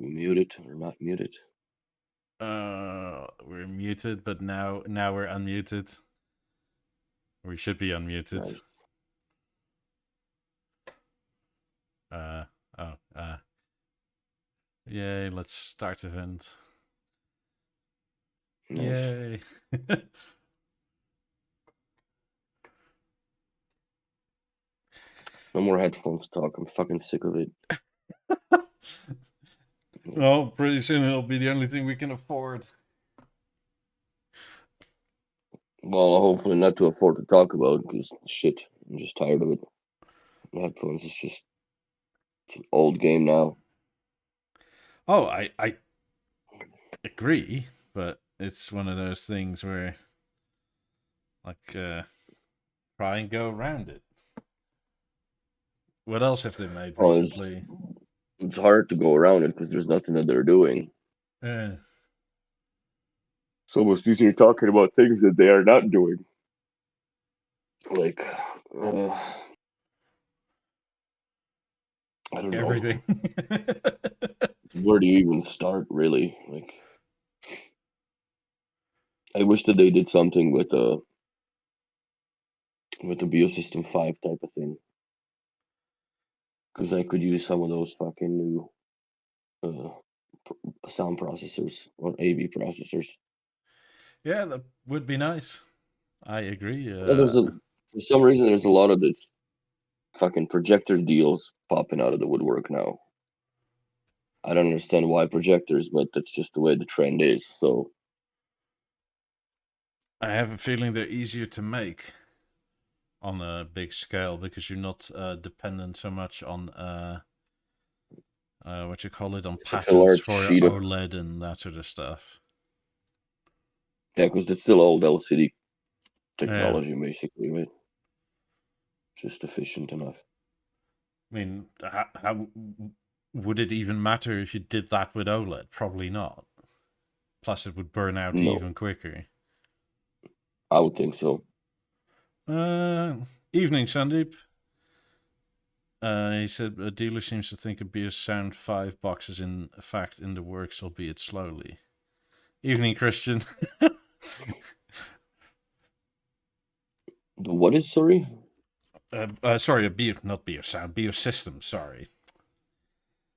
we muted or not muted? We're muted, but now we're unmuted. We should be unmuted. Nice. Yay, let's start event. Nice. Yay. No more headphones talk. I'm fucking sick of it. Well, pretty soon it'll be the only thing we can afford. Well, hopefully not to afford to talk about because shit, I'm just tired of it. Headphones is just it's an old game now. Oh, I agree, but it's one of those things where, like, try and go around it. What else have they made recently? It's hard to go around it because there's nothing that they're doing. Yeah. It's almost easier talking about things that they are not doing. Like, I don't everything. know. Where do you even start, really? Like, I wish that they did something with the Biosystem 5 type of thing. Because I could use some of those fucking new sound processors or AV processors. Yeah, that would be nice. I agree. For some reason, there's a lot of the fucking projector deals popping out of the woodwork now. I don't understand why projectors, but that's just the way the trend is. So I have a feeling they're easier to make on a big scale because you're not dependent so much on what you call it, on such a patents large for sheet of OLED and that sort of stuff. yeah, because it's still old LCD Yeah. technology, basically, right? Just efficient enough. I mean, how would it even matter if you did that with OLED? Probably not. Plus, it would burn out No, even quicker. I would think so. Evening, Sandeep. He said a dealer seems to think a Beosound 5 box is in fact in the works, albeit slowly. Evening, Christian. The what is, sorry? Sorry, not Beosound, Beosystem, sorry.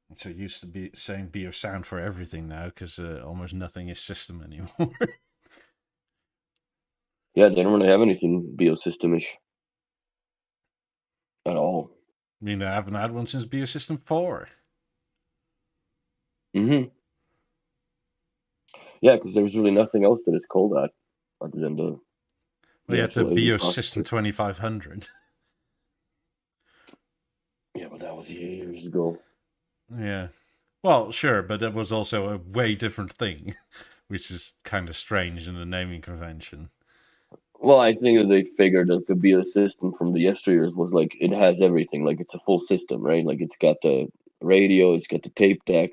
I'm so used to be saying Beosound for everything now because almost nothing is system anymore. Yeah, they don't really have anything Biosystem-ish at all. I mean, I haven't had one since Beosystem 4. Mm-hmm. Yeah, because there's really nothing else that it's called that other than the Well, you had the actual AV Beosystem processor. 2500. Yeah, but that was years ago. Yeah. Well, sure, but that was also a way different thing, which is kind of strange in the naming convention. Well, I think that they figured that the Biosystem from the yesteryears was like it has everything, like it's a full system, right? Like it's got the radio, it's got the tape deck,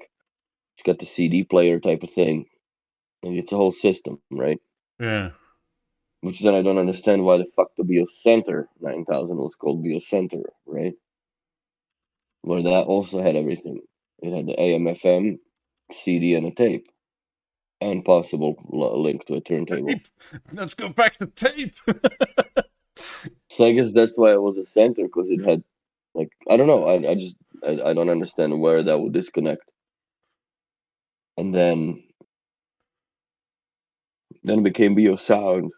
it's got the CD player type of thing. Like it's a whole system, right? Yeah. Which then I don't understand why the fuck the Biocenter 9000 was called Biocenter, right? Where that also had everything. It had the AM/FM, CD, and a tape, and possible link to a turntable. Tape. Let's go back to tape. So I guess that's why it was a center, because it had, like, I don't know. I don't understand where that would disconnect. And then it became Beosound.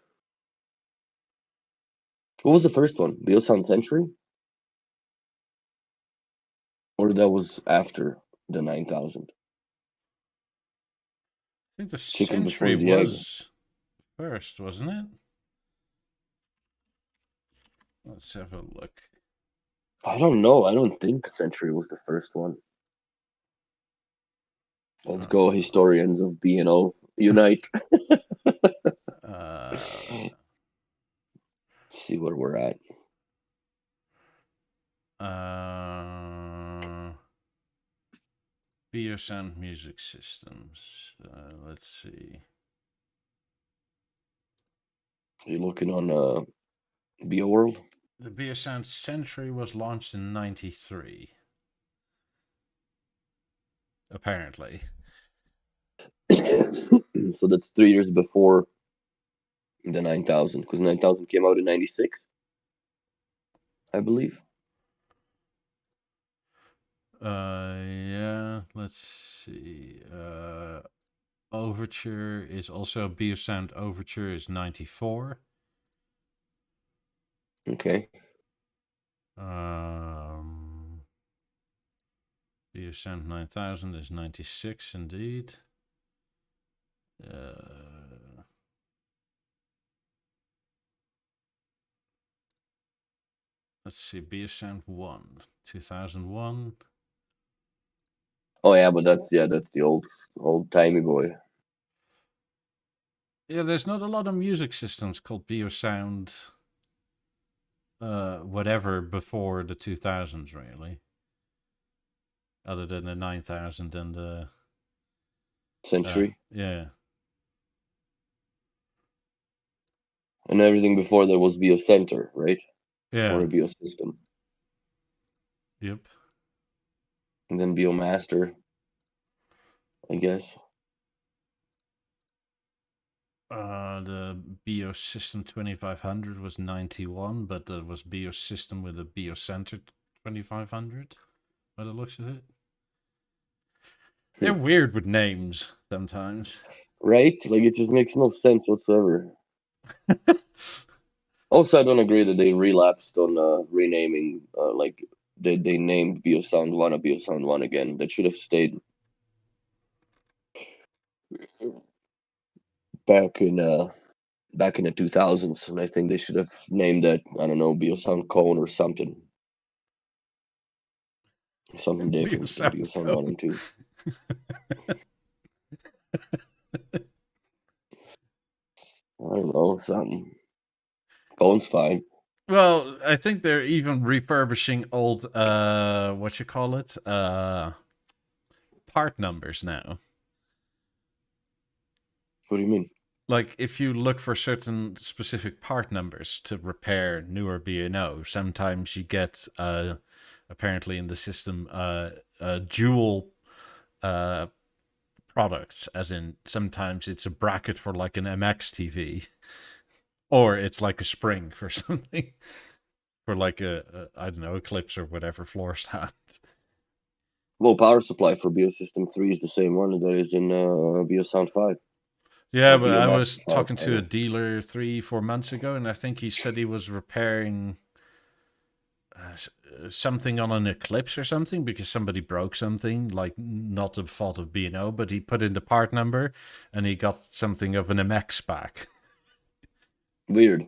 What was the first one? Beosound Century? Or that was after the 9000? I think the Chicken Century before the egg. was first, wasn't it? Let's have a look. I don't know. I don't think the Century was the first one. Let's go, historians of B&O. Unite. See where we're at. Beosound Music Systems. Let's see. Are you looking on BeoWorld? The Beosound Century was launched in '93. apparently. So that's 3 years before the 9000, because 9000 came out in 96, I believe. Yeah, let's see. Overture is also Beosound Overture is 94. Okay. Beosound 9000 is 96 indeed. Uh, let's see, Beosound 1, 2001. Oh yeah, but that's the old timey boy. Yeah, there's not a lot of music systems called Beosound whatever before the 2000s, really. Other than the 9000 and the... Century. yeah. And everything before there was Biocenter, right? Or Yeah. a Biosystem. Yep. And then Biomaster, I guess. The Beosystem 2500 was 91, but there was Beosystem with a Beocenter 2500, by the looks of it. They're weird with names sometimes. Right? Like, it just makes no sense whatsoever. Also, I don't agree that they relapsed on renaming, like, they named Beosound 1 a Beosound 1 again. That should have stayed back in back in the 2000s, and I think they should have named that, I don't know, Beosound Cone or something. Something different than Beosound Beosound 1 Cone. and 2. I don't know, something. Cone's fine. Well, I think they're even refurbishing old, what you call it? Part numbers now. What do you mean? Like, if you look for certain specific part numbers to repair newer B&O, sometimes you get, apparently in the system, dual products, as in sometimes it's a bracket for like an MX TV, or it's like a spring for something, for like I don't know, Eclipse or whatever floor stand. Low power supply for Biosystem 3 is the same one that is in Biosound 5. Yeah, Or but I Biomaster was 5, talking to a rather. dealer 3-4 months ago, and I think he said he was repairing something on an Eclipse or something because somebody broke something, like not the fault of B&O, but he put in the part number and he got something of an MX back. Weird.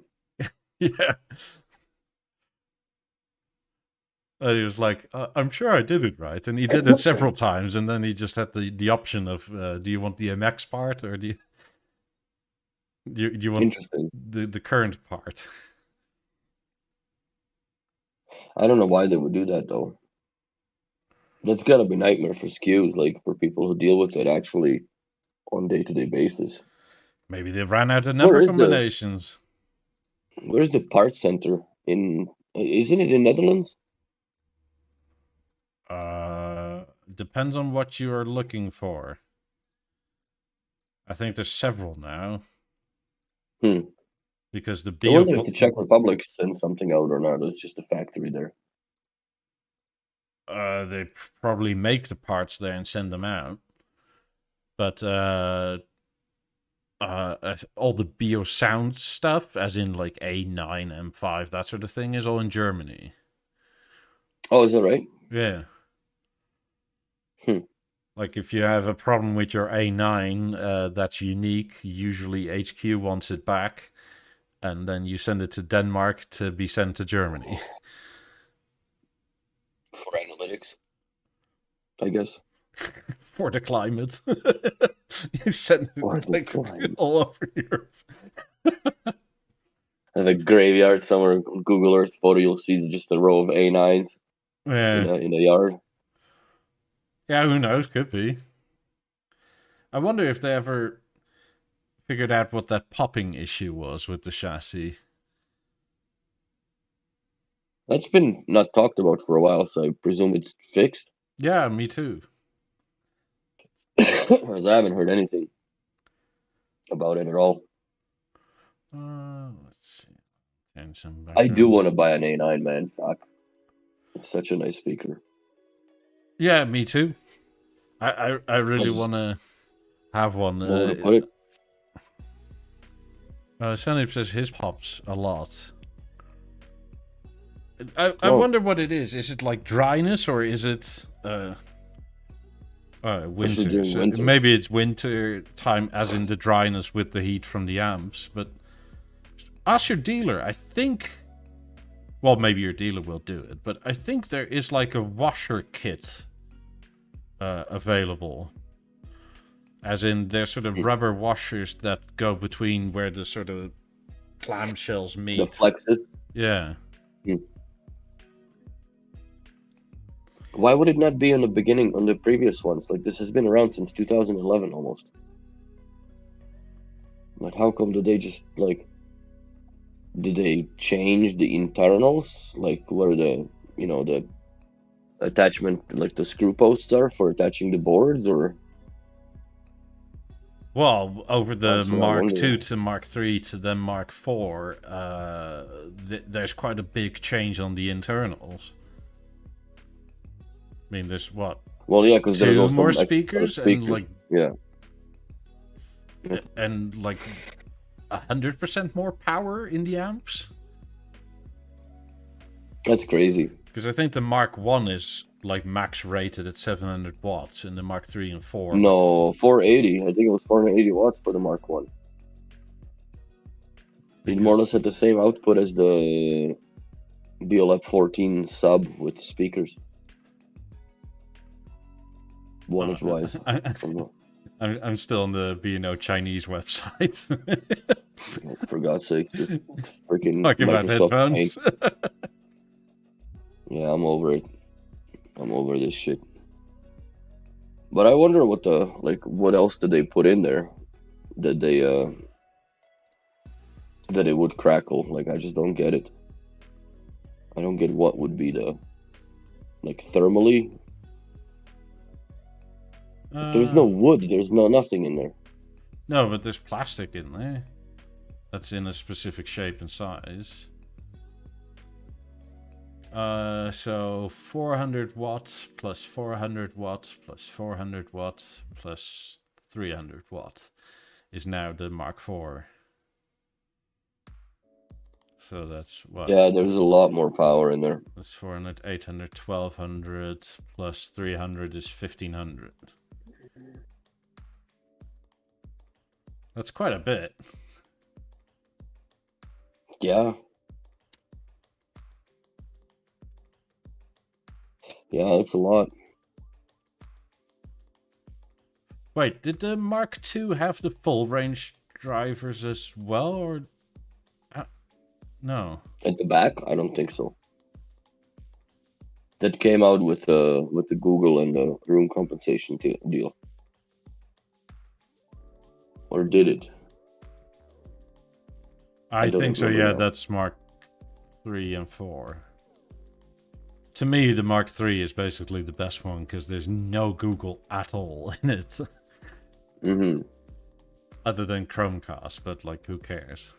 Yeah. And he was like, I'm sure I did it right. And he did it several times. And then he just had the option of, do you want the MX part or do you want Interesting. the current part? I don't know why they would do that, though. That's gotta be nightmare for SKUs, like, for people who deal with it actually on day-to-day basis. Maybe they ran out of Where number is the combinations. Where's the parts center in? Isn't it in Netherlands? Depends on what you are looking for. I think there's several now. Because the I wonder if Beocal... the Czech Republic sends something out or not. It's just a factory there. They probably make the parts there and send them out. But all the Beosound stuff, as in like A9, M5, that sort of thing, is all in Germany. Oh, is that right? Yeah. Hmm. Like if you have a problem with your A9 that's unique, usually HQ wants it back, and then you send it to Denmark to be sent to Germany. For analytics, I guess. For the climate. You send For it the like climate. all over Europe. At a graveyard somewhere on Google Earth photo, you'll see just a row of A9s Yeah. in a yard. Yeah, who knows? Could be. I wonder if they ever figured out what that popping issue was with the chassis. That's been not talked about for a while, so I presume it's fixed. Yeah, me too. Because I haven't heard anything about it at all. Let's see. And some I do background. want to buy an A9, man. Fuck. It's such a nice speaker. Yeah, me too. I really want to have one. Where to put it? Sanip says his pops a lot. I wonder what it is. Is it like dryness or is it winter? So winter. maybe it's winter time, as in the dryness with the heat from the amps. But ask your dealer. I think. Well, maybe your dealer will do it, but I think there is like a washer kit available. As in, there's sort of rubber washers that go between where the sort of clamshells meet. The flexes? Yeah. Why would it not be in the beginning on the previous ones? Like, this has been around since 2011 almost. Like, how come did they just, like... Did they change the internals? Like, where the, you know, the attachment, like the screw posts are for attaching the boards, or... Well, over the That's what I Mark wonder. II to Mark III to then Mark IV, there's quite a big change on the internals. I mean, there's what? Well, yeah, because there's Two also more extra speakers and speakers. like Yeah. and like 100% more power in the amps. That's crazy. Because I think the Mark I is like max rated at 700 watts, and the Mark III and 4. No, 480. I think it was 480 watts for the Mark One. It more or less had the same output as the Beolab 14 sub with speakers. Wattage wise. I'm still on the B&O Chinese website. For God's sake, this freaking Talking about Microsoft headphones. Yeah, I'm over it. I'm over this shit. But I wonder what what else did they put in there that that it would crackle. Like, I just don't get it. I don't get what would be the, like, thermally. There's no wood. There's nothing in there. No, but there's plastic in there. That's in a specific shape and size. So 400 watts plus 400 watts plus 400 watts plus 300 watt is now the Mark IV. So that's what? Yeah, there's a lot more power in there. That's 400, 800, 1200 plus 300 is 1500. That's quite a bit. Yeah. Yeah, that's a lot. Wait, did the Mark II have the full range drivers as well, or no? At the back, I don't think so. That came out with the Google and the room compensation deal. Or did it? I think so, yeah, that's Mark 3 and 4. To me, the Mark III is basically the best one because there's no Google at all in it. Mm-hmm. Other than Chromecast, but like, who cares?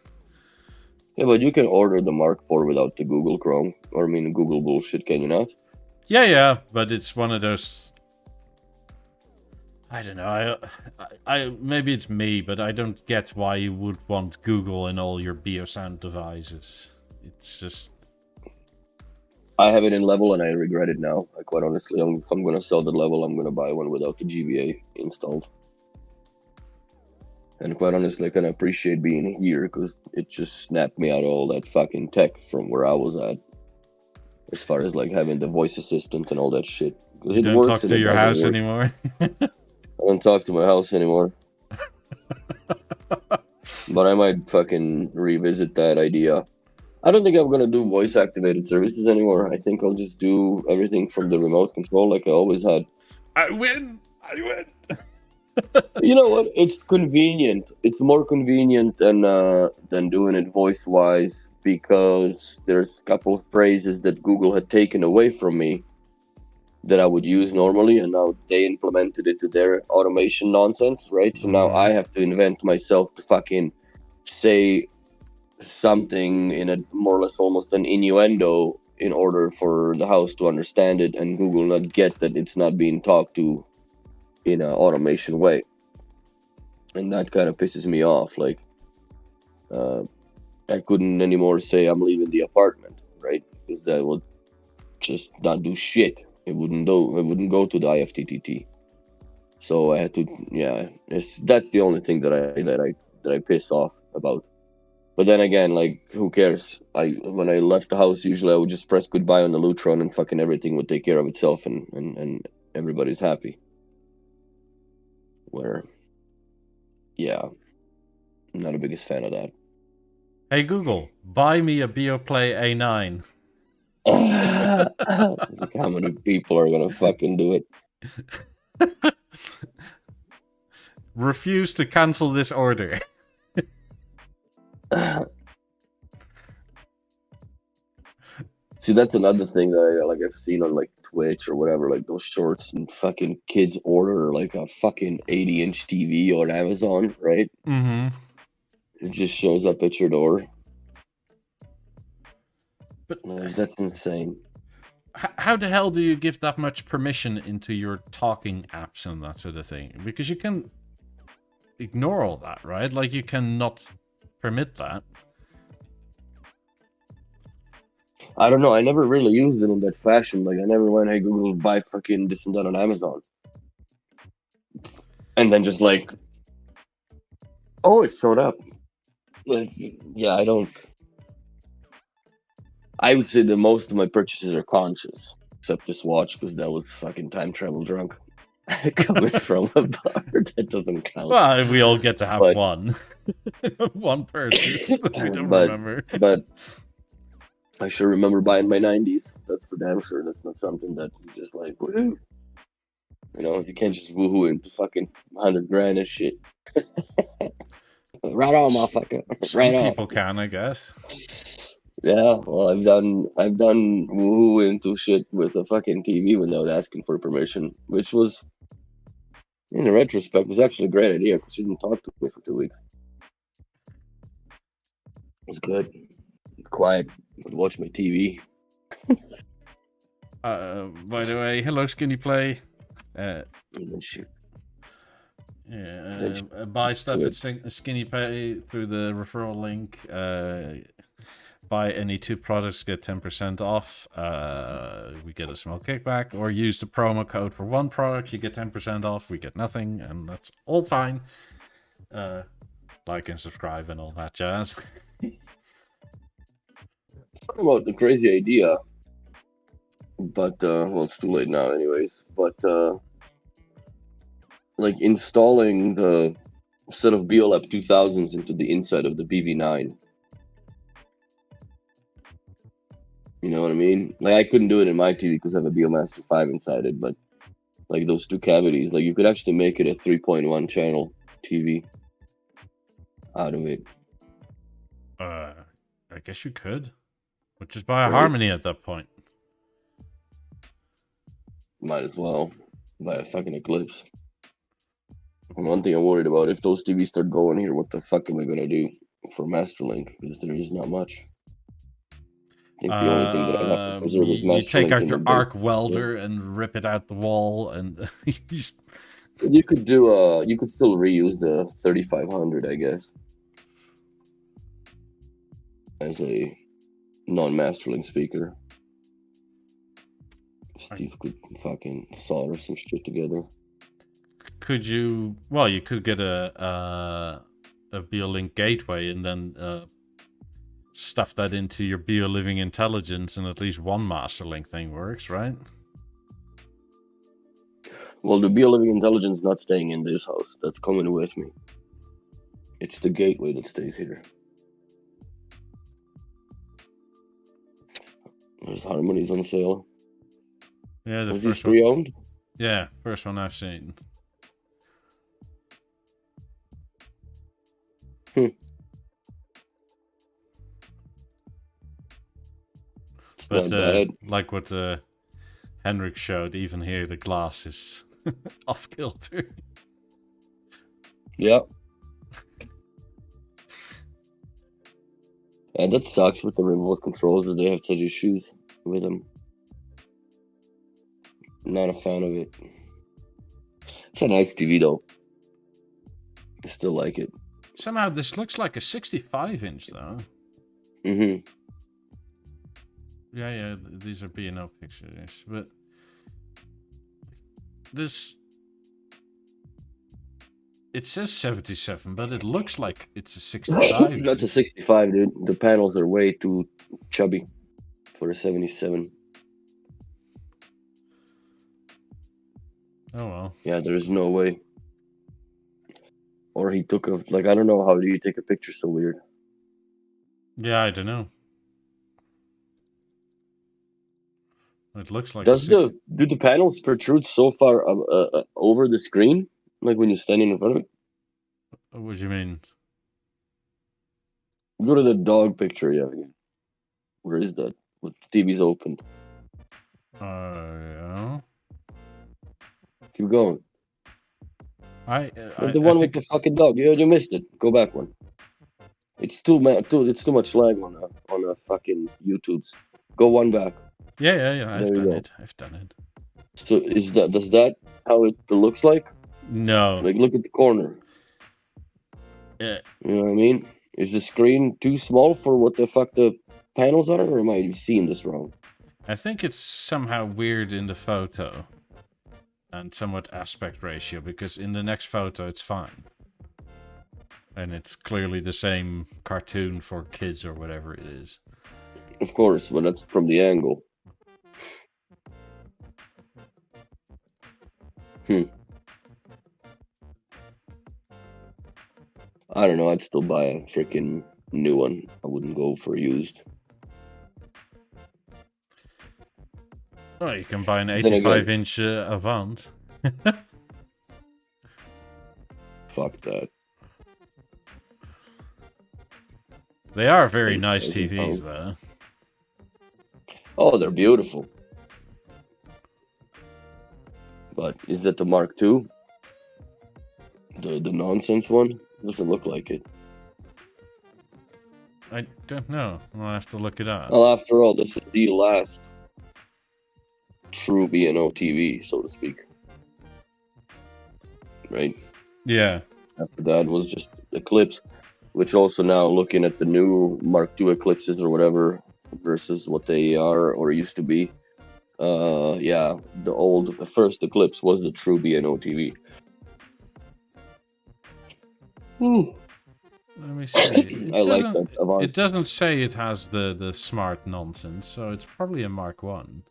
Yeah, but you can order the Mark IV without the Google Chrome. Or, I mean, Google bullshit, can you not? Yeah, but it's one of those... I don't know, I maybe it's me, but I don't get why you would want Google in all your Beosound devices. It's just... I have it in level and I regret it now. Like, quite honestly, I'm going to sell the level. I'm going to buy one without the GBA installed. And quite honestly, I can appreciate being here because it just snapped me out of all that fucking tech from where I was at. As far as like having the voice assistant and all that shit. You don't talk to your house anymore? I don't talk to my house anymore. But I might fucking revisit that idea. I don't think I'm gonna do voice activated services anymore. I think I'll just do everything from the remote control like I always had. I win! You know what? It's convenient. It's more convenient than doing it voice wise because there's a couple of phrases that Google had taken away from me that I would use normally, and now they implemented it to their automation nonsense, right? So now I have to invent myself to fucking say something in a more or less almost an innuendo in order for the house to understand it and Google not get that it's not being talked to in an automation way. And that kind of pisses me off. Like, I couldn't anymore say I'm leaving the apartment, right? Because that would just not do shit. It wouldn't do. It wouldn't go to the IFTTT. So I had to. Yeah, that's the only thing that I piss off about. But then again, like, who cares? When I left the house, usually I would just press goodbye on the Lutron and fucking everything would take care of itself, and everybody's happy. Where, yeah, I'm not the biggest fan of that. Hey Google, buy me a BeoPlay A9. Like, how many people are gonna fucking do it? Refuse to cancel this order. See, that's another thing that I've seen on like Twitch or whatever, like those shorts, and fucking kids order like a fucking 80-inch TV on Amazon, right? Mm-hmm. It just shows up at your door. But Like, that's insane. how the hell do you give that much permission into your talking apps and that sort of thing? Because you can ignore all that, right? Like, you cannot permit that. I don't know. I never really used it in that fashion. Like, I never went, hey, Google, buy fucking this and that on Amazon. And then just like, oh, it showed up. Like, yeah, I don't. I would say that most of my purchases are conscious, except this watch, because that was fucking time travel drunk. Coming from a bar, that doesn't count. Well, we all get to have But- one. One purchase. We don't but, remember. But I sure remember buying my 90s. That's for damn sure. That's not something that you just like, woohoo. You know, you can't just woohoo into fucking 100 grand and shit. Right on, motherfucker. Some Right people on. can, I guess. Yeah, well, I've done woohoo into shit with a fucking TV without asking for permission, which was, in retrospect, was actually a great idea because she didn't talk to me for 2 weeks. It was good, quiet. I could watch my TV. By the way, hello Skinny Play. And then shoot. Yeah, buy stuff at Skinny Pay through the referral link. Buy any 2 products, get 10% off. We get a small kickback. Or use the promo code for 1 product, you get 10% off. We get nothing, and that's all fine. Like and subscribe and all that jazz. Talking about the crazy idea, but well, it's too late now, anyways. But like installing the set of Beolab 2000s into the inside of the BV9. You know what I mean? Like, I couldn't do it in my TV because I have a Beomaster 5 inside it, but like those 2 cavities, like you could actually make it a 3.1 channel TV out of it. I guess you could. But just buy a Right. Harmony at that point. Might as well buy a fucking Eclipse. And one thing I'm worried about, if those TVs start going here, what the fuck am I gonna do for Masterlink? Because there is not much. I think the only thing that I have to preserve is Masterlink. You take out in your the arc welder and rip it out the wall, and You could do you could still reuse the 3500, I guess, as a non-Masterlink speaker. Steve could fucking solder some shit together. Could you? Well, you could get a BeoLink gateway and then stuff that into your BeoLiving Intelligence, and at least one Masterlink thing works, right? Well, the BeoLiving Intelligence is not staying in this house. That's coming with me. It's the gateway that stays here. There's Harmonies on sale. Yeah, the Was this first one. pre-owned? Yeah, first one I've seen. It's But not bad. like what Henrik showed, even here the glass is off kilter. Yeah. And that sucks with the remote controls that they have such issues with them. Not a fan of it. It's a nice TV though. I still like it. Somehow this looks like a 65-inch though. Mm-hmm. Yeah, these are B&O pictures, but this... It says 77, but it looks like it's a 65. That's a 65, dude. The panels are way too chubby for a 77. Oh well. Yeah, there's no way. Or he took a... Like, I don't know, how do you take a picture so weird? Yeah, I don't know. It looks like do the panels protrude so far over the screen? Like when you're standing in front of it? What do you mean? Go to the dog picture, yeah. Where is that? With the TV's open. Yeah. Keep going. The one with the fucking dog. You missed it. Go back one. It's too much lag on a fucking YouTube's. Go one back. Yeah. I've done it. So does that how it looks like? No. Like, look at the corner. Yeah. You know what I mean? Is the screen too small for what the fuck the panels are, or am I seeing this wrong? I think it's somehow weird in the photo. And somewhat aspect ratio, because in the next photo it's fine. And it's clearly the same cartoon for kids or whatever it is. Of course, but that's from the angle. I don't know, I'd still buy a freaking new one. I wouldn't go for used. Oh, you can buy an 85-inch Avant. Fuck that. They are very nice TVs, though. Oh, they're beautiful. But is that the Mark II? The nonsense one? Doesn't look like it. I don't know. I'll have to look it up. Well, after all, this is the last true B&O TV, so to speak. Right? Yeah. After that was just Eclipse, which also now looking at the new Mark II Eclipses or whatever versus what they are or used to be. Yeah, the first Eclipse was the true B&O TV. Let me see. I like that Avant. It doesn't say it has the smart nonsense, so it's probably a Mark 1.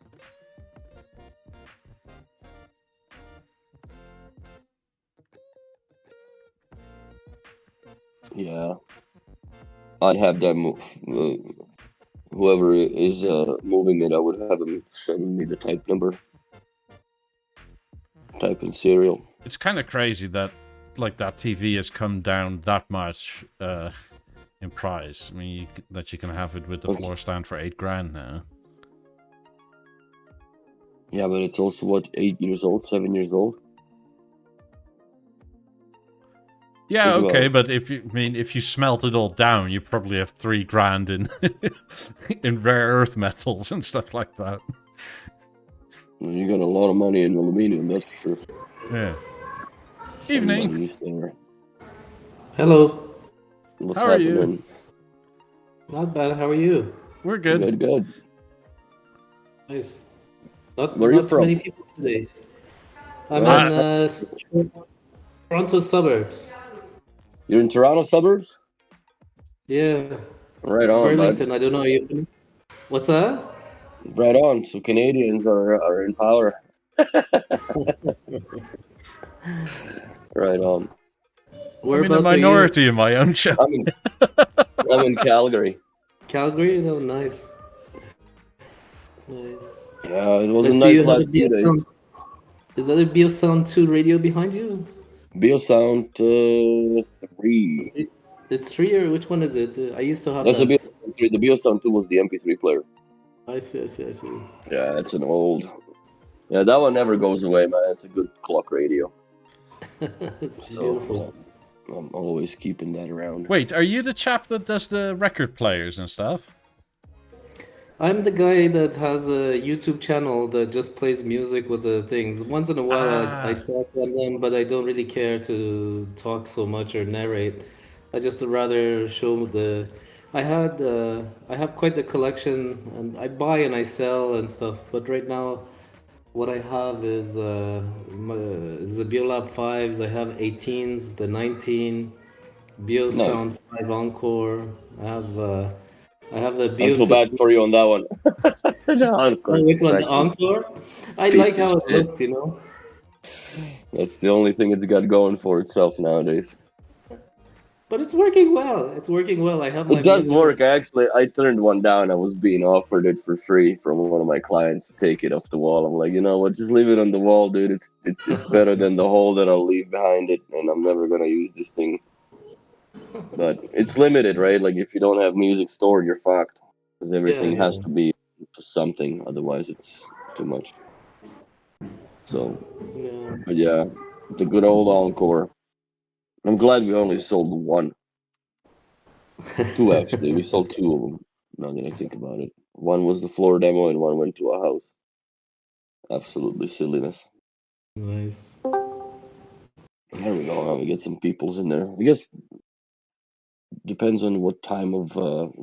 Yeah, I'd have them. Whoever is moving it, I would have them send me the type number, type in serial. It's kind of crazy that that TV has come down that much in price. I mean, that you can have it with the floor stand for $8,000 now. Yeah, but it's also what, 8 years old, 7 years old. Yeah, okay, but if you smelt it all down, you probably have $3,000 in in rare earth metals and stuff like that. You got a lot of money in aluminium, that's for sure. Yeah. Evening. Hello. What's How are happening? you? Not bad. How are you? We're good. Good. Nice. Not Where are you too from? many people today. I'm in Toronto suburbs. You're in Toronto suburbs? Yeah. Right on, Burlington. bud. I don't know. Are you from? What's that? Right on. So Canadians are in power. Right on. I'm in a minority in my own show. I'm in Calgary. Calgary? Oh, nice. Nice. Yeah, it was I a see nice you have last a few days. Beosound. Is that a Beosound 2 radio behind you? Beosound 3. It's 3 or which one is it? I used to have That's that. a Beosound 3. The Beosound 2 was the MP3 player. I see. Yeah, it's an old Yeah, that one never goes away, man. It's a good clock radio. It's So beautiful. I'm always keeping that around. Wait, are you the chap that does the record players and stuff? I'm the guy that has a YouTube channel that just plays music with the things. Once in a while, I Ah, talk on them, but I don't really care to talk so much or narrate. I just rather show the. I have quite the collection, and I buy and I sell and stuff. But right now, what I have is the Beolab 5s. I have 18s, the 19, Nice. Beosound 5 Encore. I have the I feel bad Beosystem. for you on that one. The Encore Oh, which one? The distracting Encore? I like piece of how it shit. looks, you know. That's the only thing it's got going for itself nowadays. But it's working well. It's working well. I have my It does music. work. I turned one down. I was being offered it for free from one of my clients to take it off the wall. I'm like, you know what? Just leave it on the wall, dude. It's better than the hole that I'll leave behind it, and I'm never gonna use this thing. But it's limited, right? Like if you don't have music stored, you're fucked because everything Yeah, has yeah, to be to something. Otherwise, it's too much. So, yeah. but yeah, the good old Encore. I'm glad we only sold one. Two actually. We sold two of them. Now that I think about it, one was the floor demo and one went to a house. Absolutely silliness. Nice. There we go. Now we get some peoples in there. I guess depends on what time of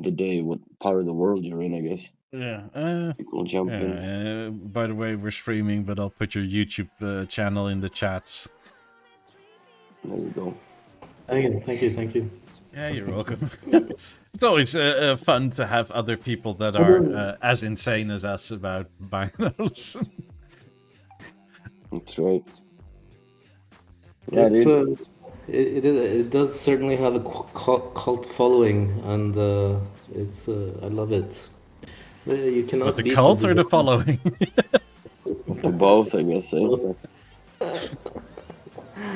the day, what part of the world you're in. I guess yeah. people jump in. By the way, we're streaming, but I'll put your YouTube channel in the chats. There we go. Thank you. Yeah, you're welcome. It's always fun to have other people that are as insane as us about buying those. That's right. Yeah, It's dude. it does certainly have a cult following, and it's I love it. You But cannot the beat cult or the design. following? For both, I guess.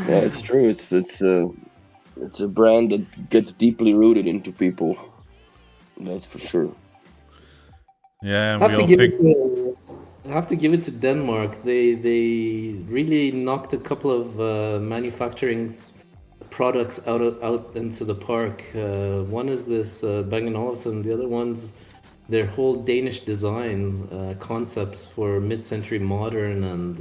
Yeah, it's true. It's a brand that gets deeply rooted into people. That's for sure. Yeah, I and have we to all give pick. it to, I have to give it to Denmark. They really knocked a couple of manufacturing products out into the park. One is this Bang & Olufsen. The other one's their whole Danish design concepts for mid-century modern, and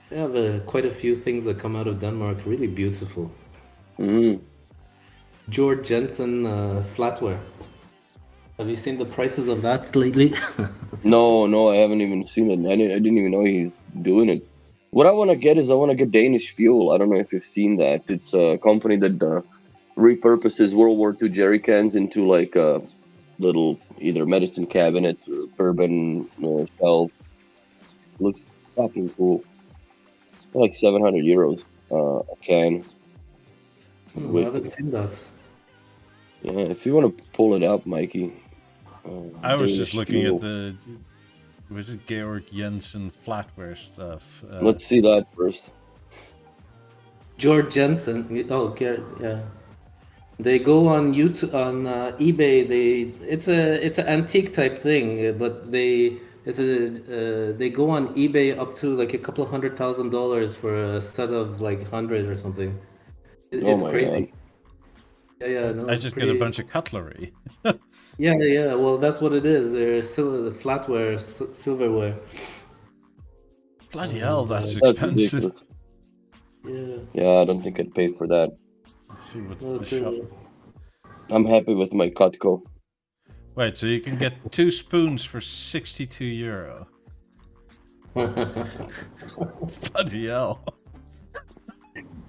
they have quite a few things that come out of Denmark. Really beautiful. Mm. George Jensen flatware. Have you seen the prices of that lately? No, I haven't even seen it. I didn't even know he's doing it. What I want to get is I want to get Danish Fuel. I don't know if you've seen that. It's a company that repurposes World War II jerry cans into like a little either medicine cabinet or bourbon shelf. Looks fucking cool. Like 700 euros a can. I With haven't seen that. yeah, if you want to pull it up, Mikey. I was just Danish looking Fuel. at the. Was it Georg Jensen flatware stuff? Let's see that first. George Jensen. Oh, yeah. They go on YouTube on eBay. It's an antique type thing, but they go on eBay up to like a couple of $100,000 for a set of like 100 or something. Oh It's my god. crazy. Yeah, no, I it's just get a pretty. bunch of cutlery. Yeah. Well, that's what it is. They're still the flatware, silverware, Bloody hell, and that's That's expensive. ridiculous. yeah. Yeah, I don't think I'd pay for that. Let's see what No, the it's, shop. I'm happy with my Cutco. Wait, so you can get 2 spoons for 62 euro. Bloody hell.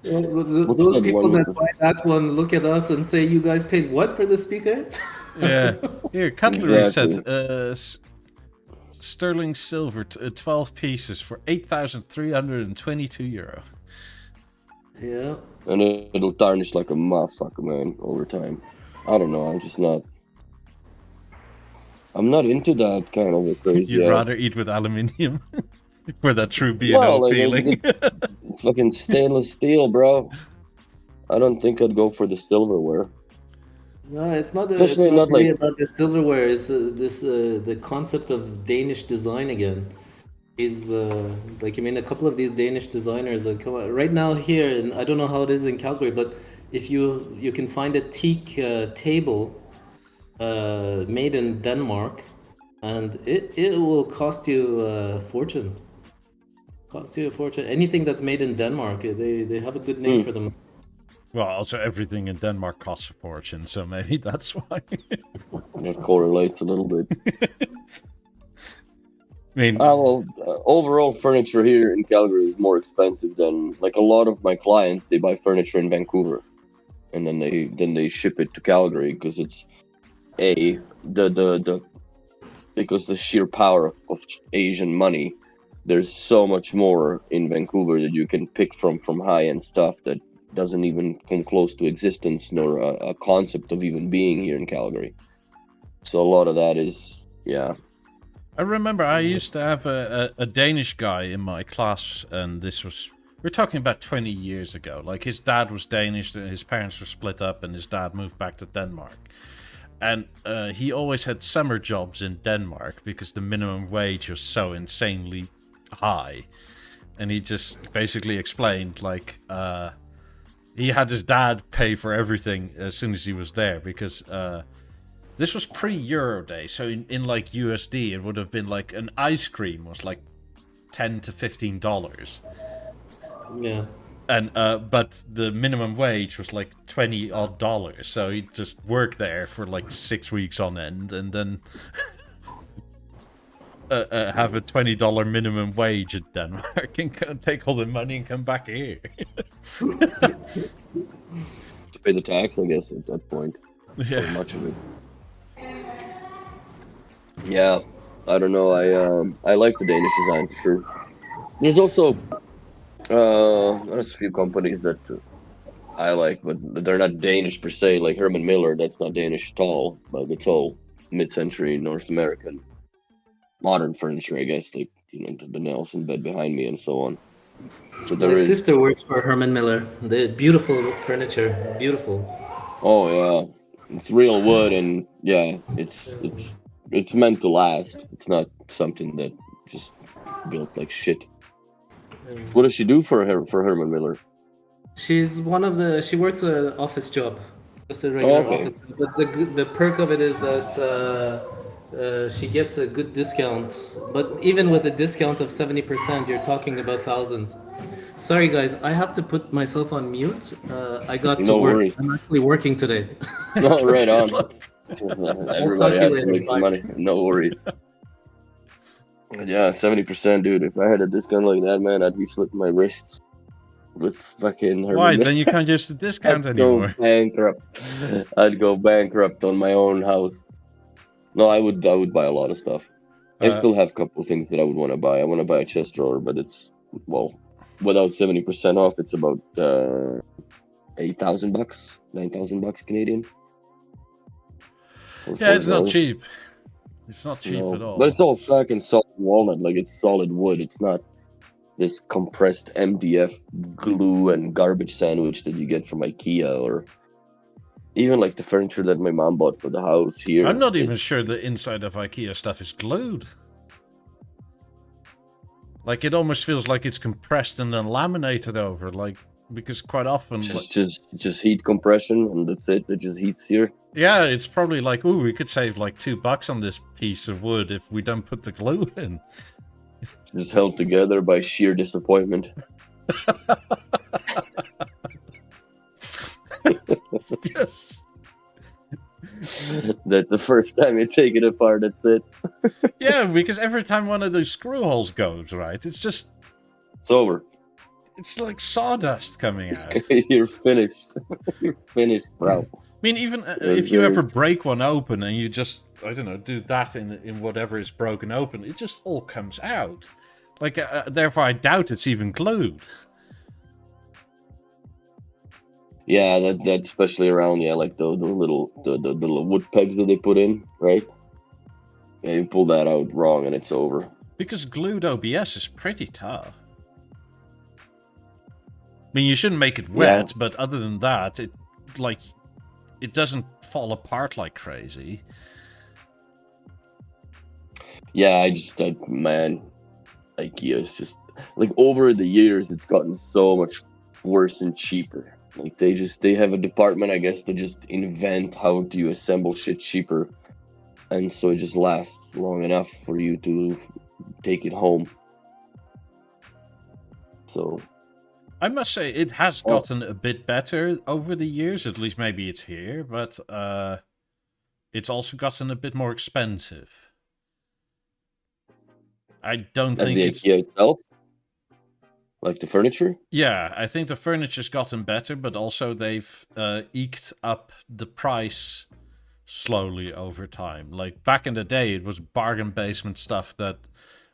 What's Those that people one that with buy that one look at us and say, "You guys paid what for the speakers?" Yeah. Here, cutlery Exactly. set. Sterling silver, 12 pieces for 8,322 euro. Yeah. And it'll tarnish like a motherfucker, man, over time. I don't know. I'm not into that kind of a crazy. You'd rather eat with aluminium for that true Well, B&O like, feeling. it's fucking stainless steel, bro. I don't think I'd go for the silverware. No, it's not. Especially It's not not really like about the silverware. It's the concept of Danish design again. These like, you mean a couple of these Danish designers that come out right now here, and I don't know how it is in Calgary, but if you can find a teak table made in Denmark, and it will cost you a fortune. Cost you a fortune. Anything that's made in Denmark, they have a good name for them. Well, also everything in Denmark costs a fortune, so maybe that's why. It correlates a little bit. I mean, overall furniture here in Calgary is more expensive than, like, a lot of my clients. They buy furniture in Vancouver, and then they ship it to Calgary because it's because the sheer power of Asian money. There's so much more in Vancouver that you can pick from high-end stuff that doesn't even come close to existence, nor a concept of even being here in Calgary. So a lot of that is, yeah. I remember I used to have a Danish guy in my class, and we're talking about 20 years ago. Like, his dad was Danish, his parents were split up, and his dad moved back to Denmark. And he always had summer jobs in Denmark because the minimum wage was so insanely high. And he just basically explained, like, he had his dad pay for everything as soon as he was there, because this was pre-Euro day, so in like USD it would have been like an ice cream was like $10 to $15. Yeah. And but the minimum wage was like $20 odd, so he'd just work there for like 6 weeks on end, and then have a $20 minimum wage in Denmark and take all the money and come back here. To pay the tax, I guess, at that point. Yeah. So much of it. Yeah, I don't know. I like the Danish design for sure. There's also there's a few companies that I like, but they're not Danish per se. Like Herman Miller, that's not Danish at all, but it's all mid-century North American modern furniture, I guess. Like, you know, the Nelson bed behind me and so on. So My sister works for Herman Miller. The beautiful furniture, beautiful. Oh yeah, it's real wood, and yeah, it's meant to last. It's not something that just built like shit. What does she do for Herman Miller? She's she works an office job, just a regular office. But the perk of it is that she gets a good discount. But even with a discount of 70%, you're talking about thousands. Sorry guys, I have to put myself on mute. I got to work. Worries. I'm actually working today. No, right on. Everybody has to make some money. No worries. Yeah, 70%, dude. If I had a discount like that, man, I'd be slitting my wrists with fucking Herman. Why? Then you can't use the discount anymore. Go bankrupt. I'd go bankrupt on my own house. No, I would buy a lot of stuff. I still have a couple of things that I would want to buy. I want to buy a chest drawer, but it's, well, without 70% off, it's about $8,000, $9,000 Canadian. Yeah, it's not cheap. It's not cheap at all. But it's all fucking solid walnut, like it's solid wood. It's not this compressed MDF glue and garbage sandwich that you get from IKEA, or even like the furniture that my mom bought for the house here. I'm not even sure the inside of IKEA stuff is glued. Like, it almost feels like it's compressed and then laminated over, like, because quite often... Just heat compression, and that's it. It just heats here. Yeah, it's probably like, ooh, we could save like $2 on this piece of wood if we don't put the glue in. Just held together by sheer disappointment. Yes. That the first time you take it apart, that's it. Yeah, because every time one of those screw holes goes, right, it's over. It's like sawdust coming out. You're finished. You're finished, bro. I mean, even if you ever break one open and you just, I don't know, do that in whatever is broken open, it just all comes out. Like, therefore, I doubt it's even glued. Yeah, that especially around, yeah, like the little wood pegs that they put in, right? Yeah, you pull that out wrong and it's over. Because glued OBS is pretty tough. I mean, you shouldn't make it wet, but other than that, it doesn't fall apart like crazy. Yeah, man, IKEA is just like over the years, it's gotten so much worse and cheaper. Like they have a department, I guess, to just invent how do you assemble shit cheaper, and so it just lasts long enough for you to take it home. So I must say it has gotten a bit better over the years. At least maybe it's here, but it's also gotten a bit more expensive. I don't think the it's IKEA itself, like the furniture. Yeah, I think the furniture's gotten better, but also they've eked up the price slowly over time. Like back in the day, it was bargain basement stuff that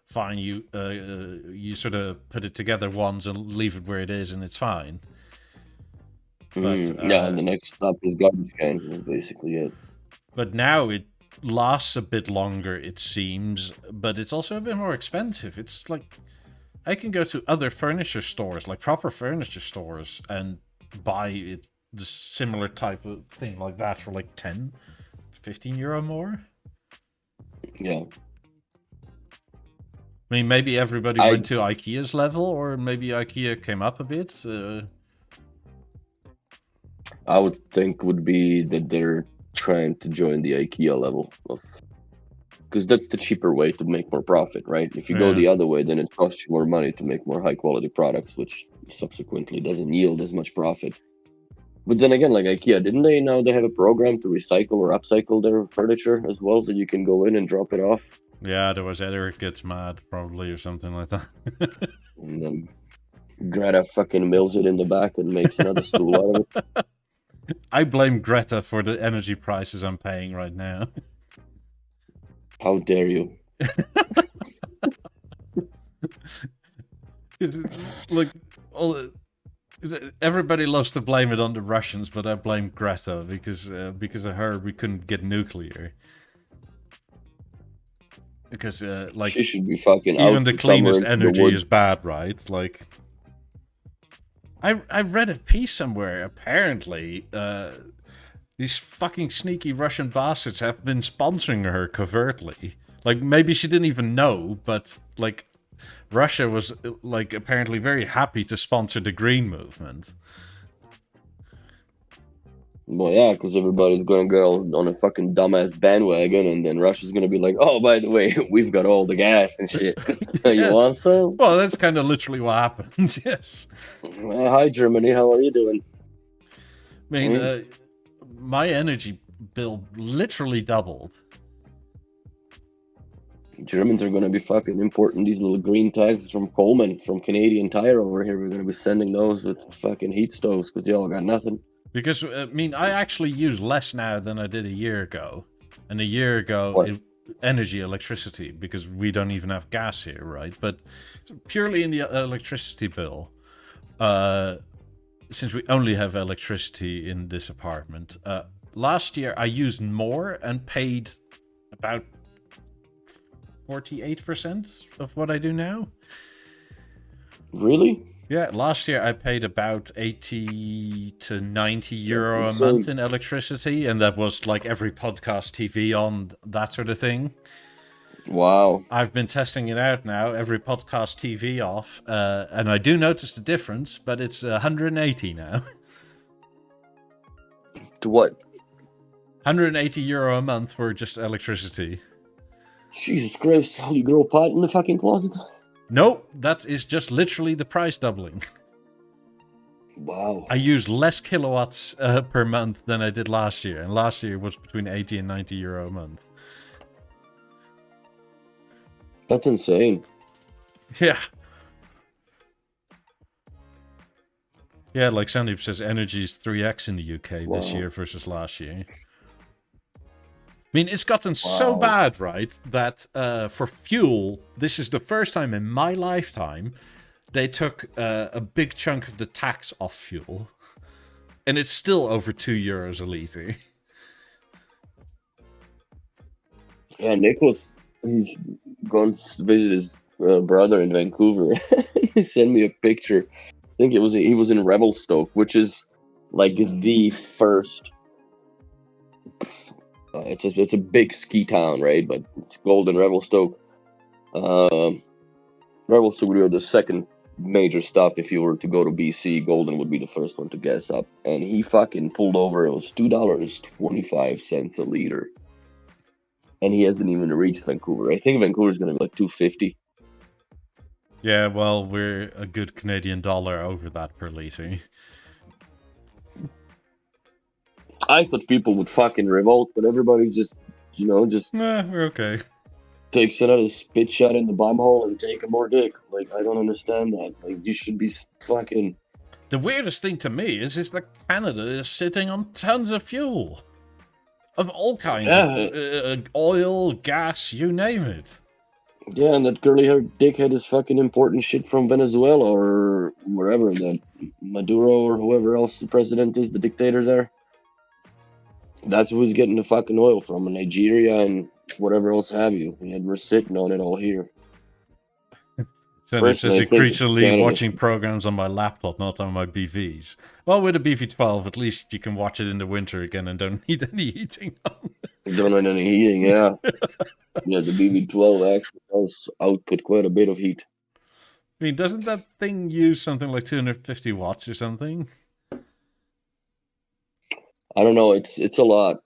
fine you sort of put it together once and leave it where it is, and it's fine. But Yeah, and the next stop is garbage can. Is basically it. But now it lasts a bit longer, it seems, but it's also a bit more expensive. It's like I can go to other furniture stores, like proper furniture stores, and buy it the similar type of thing like that for like 10, 15 euro more. Yeah. I mean, maybe everybody went to IKEA's level, or maybe IKEA came up a bit. I would think would be that they're trying to join the IKEA level of, because that's the cheaper way to make more profit, right? If you go the other way, then it costs you more money to make more high quality products, which subsequently doesn't yield as much profit. But then again, like IKEA, didn't they now they have a program to recycle or upcycle their furniture as well, so you can go in and drop it off? Yeah, there was Eric gets mad probably or something like that. And then Greta fucking mills it in the back and makes another stool out of it. I blame Greta for the energy prices I'm paying right now. How dare you? Look, everybody loves to blame it on the Russians, but I blame Greta because of her we couldn't get nuclear. Because like she should be fucking even the cleanest the energy is bad, right? Like I read a piece somewhere. Apparently, these fucking sneaky Russian bastards have been sponsoring her covertly. Like maybe she didn't even know, but like Russia was like apparently very happy to sponsor the green movement. Well, yeah, because everybody's gonna go on a fucking dumbass bandwagon, and then Russia's gonna be like, "Oh, by the way, we've got all the gas and shit. You want some?" Well, that's kind of literally what happened. Yes. Hi, Germany. How are you doing? I mean, my energy bill literally doubled. Germans are gonna be fucking importing these little green tags from Coleman, from Canadian Tire over here. We're gonna be sending those with fucking heat stoves because y'all got nothing. Because, I mean, I actually use less now than I did a year ago. And a year ago, electricity, because we don't even have gas here, right? But purely in the electricity bill, since we only have electricity in this apartment, last year I used more and paid about 48% of what I do now. Really? Yeah, last year I paid about 80 to 90 euro a month in electricity, and that was like every podcast, TV on, that sort of thing. Wow. I've been testing it out now, every podcast, TV off, and I do notice the difference, but it's 180 now. To what? 180 euro a month for just electricity. Jesus Christ, you grow a pot in the fucking closet? Nope, that is just literally the price doubling. Wow. I use less kilowatts per month than I did last year, and last year was between 80 and 90 euro a month. That's insane. Yeah. Yeah, like Sandeep says, energy is 3x in the UK this year versus last year. I mean, it's gotten so bad, right, that for fuel, this is the first time in my lifetime they took a big chunk of the tax off fuel. And it's still over €2 a litre. Yeah, Nick was he's going to visit his brother in Vancouver. He sent me a picture. I think he was in Revelstoke, which is like the first... it's a big ski town, right? But it's Golden Revelstoke. I will agree with the second major stop. If you were to go to BC, Golden would be the first one to gas up. And he fucking pulled over. It was $2.25 a liter. And he hasn't even reached Vancouver. I think Vancouver's going to be like $2.50. Yeah, well, we're a good Canadian dollar over that per liter. I thought people would fucking revolt, but everybody just, Nah, we're okay. takes another spit shot in the bum hole and take more dick. Like, I don't understand that. Like, you should be fucking... The weirdest thing to me is that Canada is sitting on tons of fuel. Of all kinds. Of oil, gas, you name it. Yeah, and that curly-haired dickhead is fucking importing shit from Venezuela or wherever, that Maduro or whoever else the president is, the dictator there. That's who's getting the fucking oil from, Nigeria and whatever else have you. And we're sitting on it all here. So it's just increasingly watching programs on my laptop, not on my BVs. Well, with a BV12, at least you can watch it in the winter again and don't need any heating on. Don't need any heating, yeah. Yeah, the BV12 actually does output quite a bit of heat. I mean, doesn't that thing use something like 250 watts or something? I don't know, it's a lot.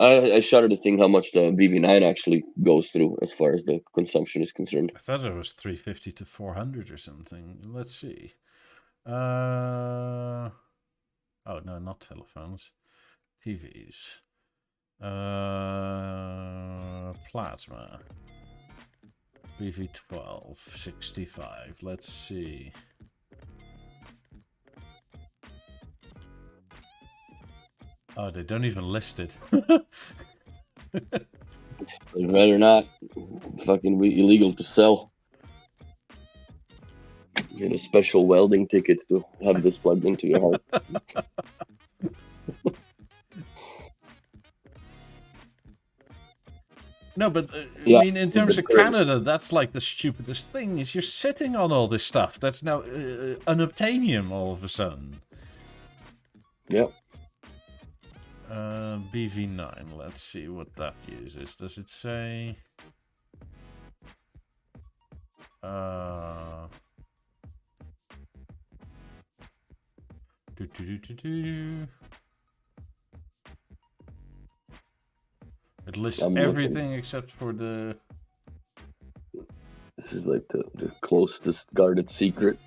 I shouted the thing how much the BV9 actually goes through as far as the consumption is concerned. I thought it was 350 to 400 or something. Let's see. Oh, no, not telephones. TVs. Plasma. BV12, 65. Let's see. Oh, they don't even list it. I'd rather not. Fucking be illegal to sell. Get a special welding ticket to have this plugged into your house. No, but I mean, in terms of Canada, that's like the stupidest thing, is you're sitting on all this stuff that's now unobtainium all of a sudden. Yep. BV9, let's see what that uses. Does it say? It lists everything except for the... This is like the closest guarded secret.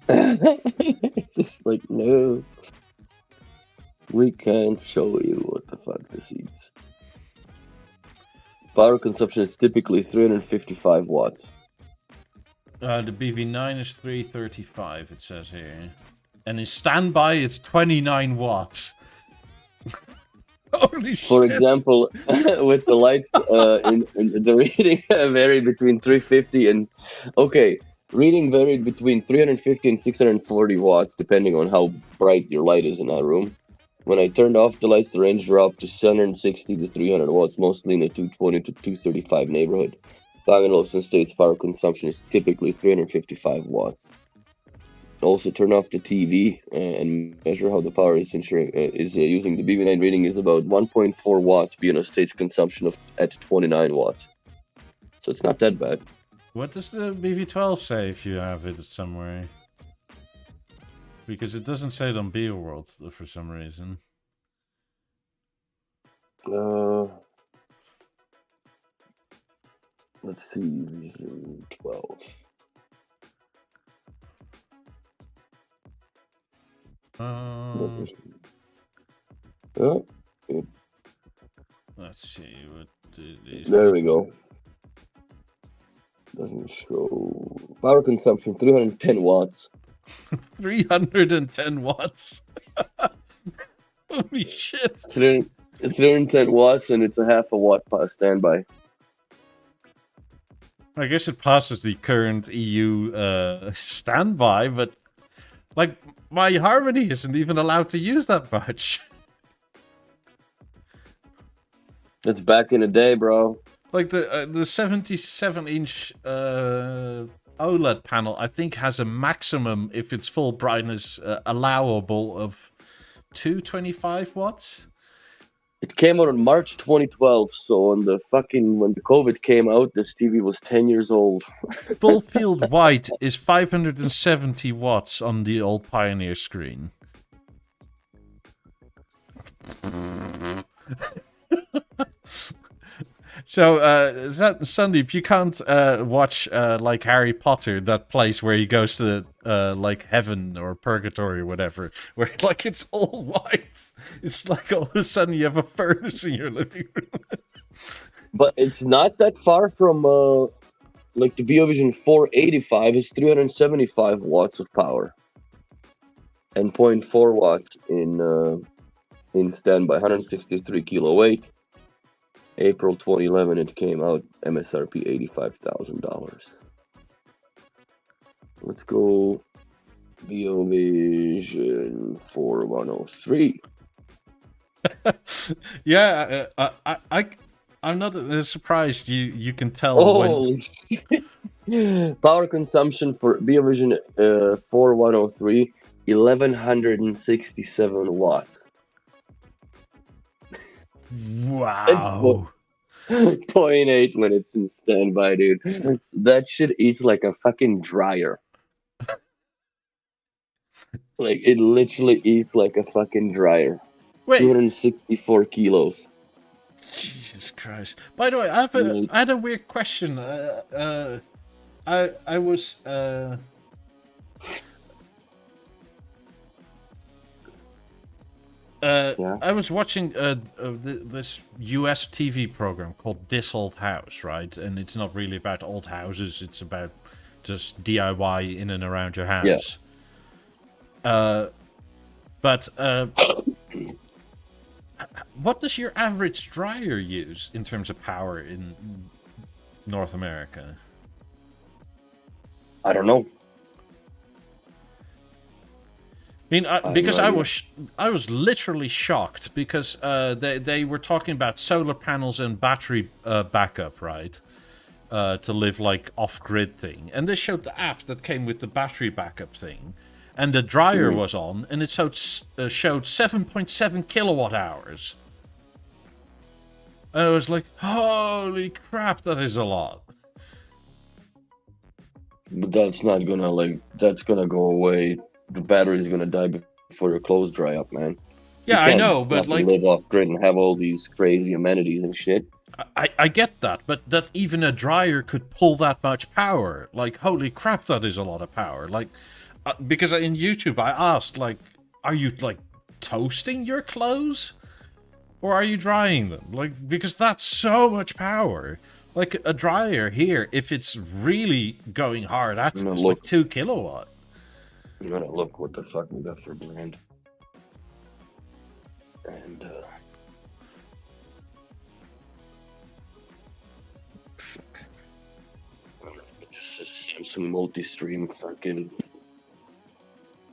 Just like, no. We can't show you what the fuck this eats. Power consumption is typically 355 watts. The BV9 is 335, it says here. And in standby, it's 29 watts. Holy shit. For example, with the lights, in the reading varied between 350 and... Okay, reading varied between 350 and 640 watts, depending on how bright your light is in that room. When I turned off the lights, the range dropped to 760 to 300 watts, mostly in the 220 to 235 neighborhood. Olufsen states power consumption is typically 355 watts. Also, turn off the TV and measure how the power is using the BV9 reading is about 1.4 watts, being a stage consumption at 29 watts. So it's not that bad. What does the BV12 say if you have it somewhere? Because it doesn't say it on BeoWorld for some reason. Let's see, 12. Let's see what these. There we go. Doesn't show power consumption 310 watts. 310 watts. Holy shit! It's 310 watts and it's a half a watt standby. I guess it passes the current EU standby, but like my Harmony isn't even allowed to use that much. It's back in the day, bro. Like the 77-inch OLED panel, I think, has a maximum, if it's full brightness, allowable of 225 watts. It came out in March 2012. So when the COVID came out, this TV was 10 years old. Full field white is 570 watts on the old Pioneer screen. So, Sandeep, you can't watch like Harry Potter, that place where he goes to like heaven or purgatory or whatever, where like it's all white. It's like all of a sudden you have a furnace in your living room. But it's not that far from like the BeoVision 485 is 375 watts of power and 0.4 watts in standby, 163 kilo weight. April 2011 it came out, MSRP $85,000. Let's go BeoVision 4103. Yeah, I'm not surprised you can tell Holy shit. Power consumption for BeoVision 4103, 1167 watts. Wow. 0.8 when it's in standby, dude. That shit eats like a fucking dryer. Like, it literally eats like a fucking dryer. Wait. 264 kilos. Jesus Christ. By the way, I had a weird question. I was I was watching this US TV program called This Old House, right? And it's not really about old houses, it's about just DIY in and around your house. Yeah. But what does your average dryer use in terms of power in North America? I don't know. I mean, because I was literally shocked because they were talking about solar panels and battery backup, right? To live like off-grid thing, and they showed the app that came with the battery backup thing, and the dryer was on, and it showed 7.7 kilowatt hours. And I was like, holy crap, that is a lot. But that's not gonna that's gonna go away. The battery's gonna die before your clothes dry up, man. Yeah, I know, but like live off grid and have all these crazy amenities and shit. I get that, but that even a dryer could pull that much power. Like, holy crap, that is a lot of power. Like, because in YouTube I asked, like, are you like toasting your clothes, or are you drying them? Like, because that's so much power. Like a dryer here, if it's really going hard at it, it's like 2 kilowatt. I'm gonna look what the fuck we got for brand. And fuck. Just a Samsung multi-stream fucking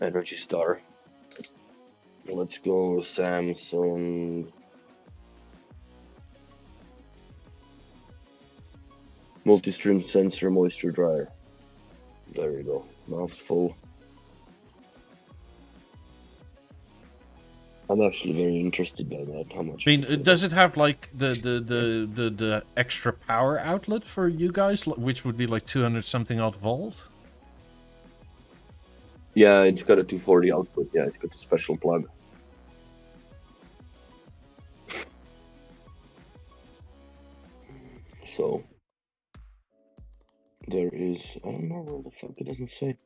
Energy Star. Let's go Samsung multi-stream sensor moisture dryer. There we go. Mouthful. I'm actually very interested by that. How much? I mean, does it have like the extra power outlet for you guys, which would be like 200 something odd volt? Yeah, it's got a 240 output. Yeah, it's got a special plug. So there is. I don't know where the fuck it doesn't say.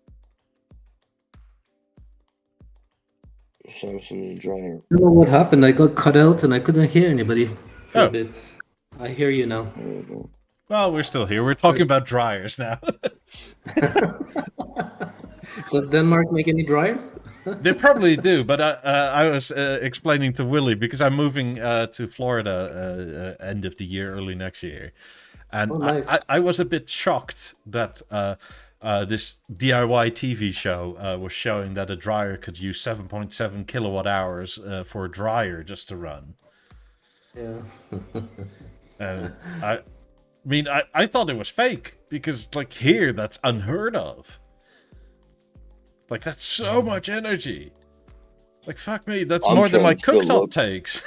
Samsung dryer. I don't know what happened. I got cut out and I couldn't hear anybody for a bit. I hear you now. Well, we're still here. We're talking about dryers now. Does Denmark make any dryers? They probably do, but I was explaining to Willie because I'm moving to Florida end of the year, early next year. And nice. I was a bit shocked that this DIY TV show was showing that a dryer could use 7.7 kilowatt hours for a dryer just to run. Yeah. And I mean, I thought it was fake because, like, here, that's unheard of. Like, that's so much energy. Like, fuck me, that's more than my cooktop takes.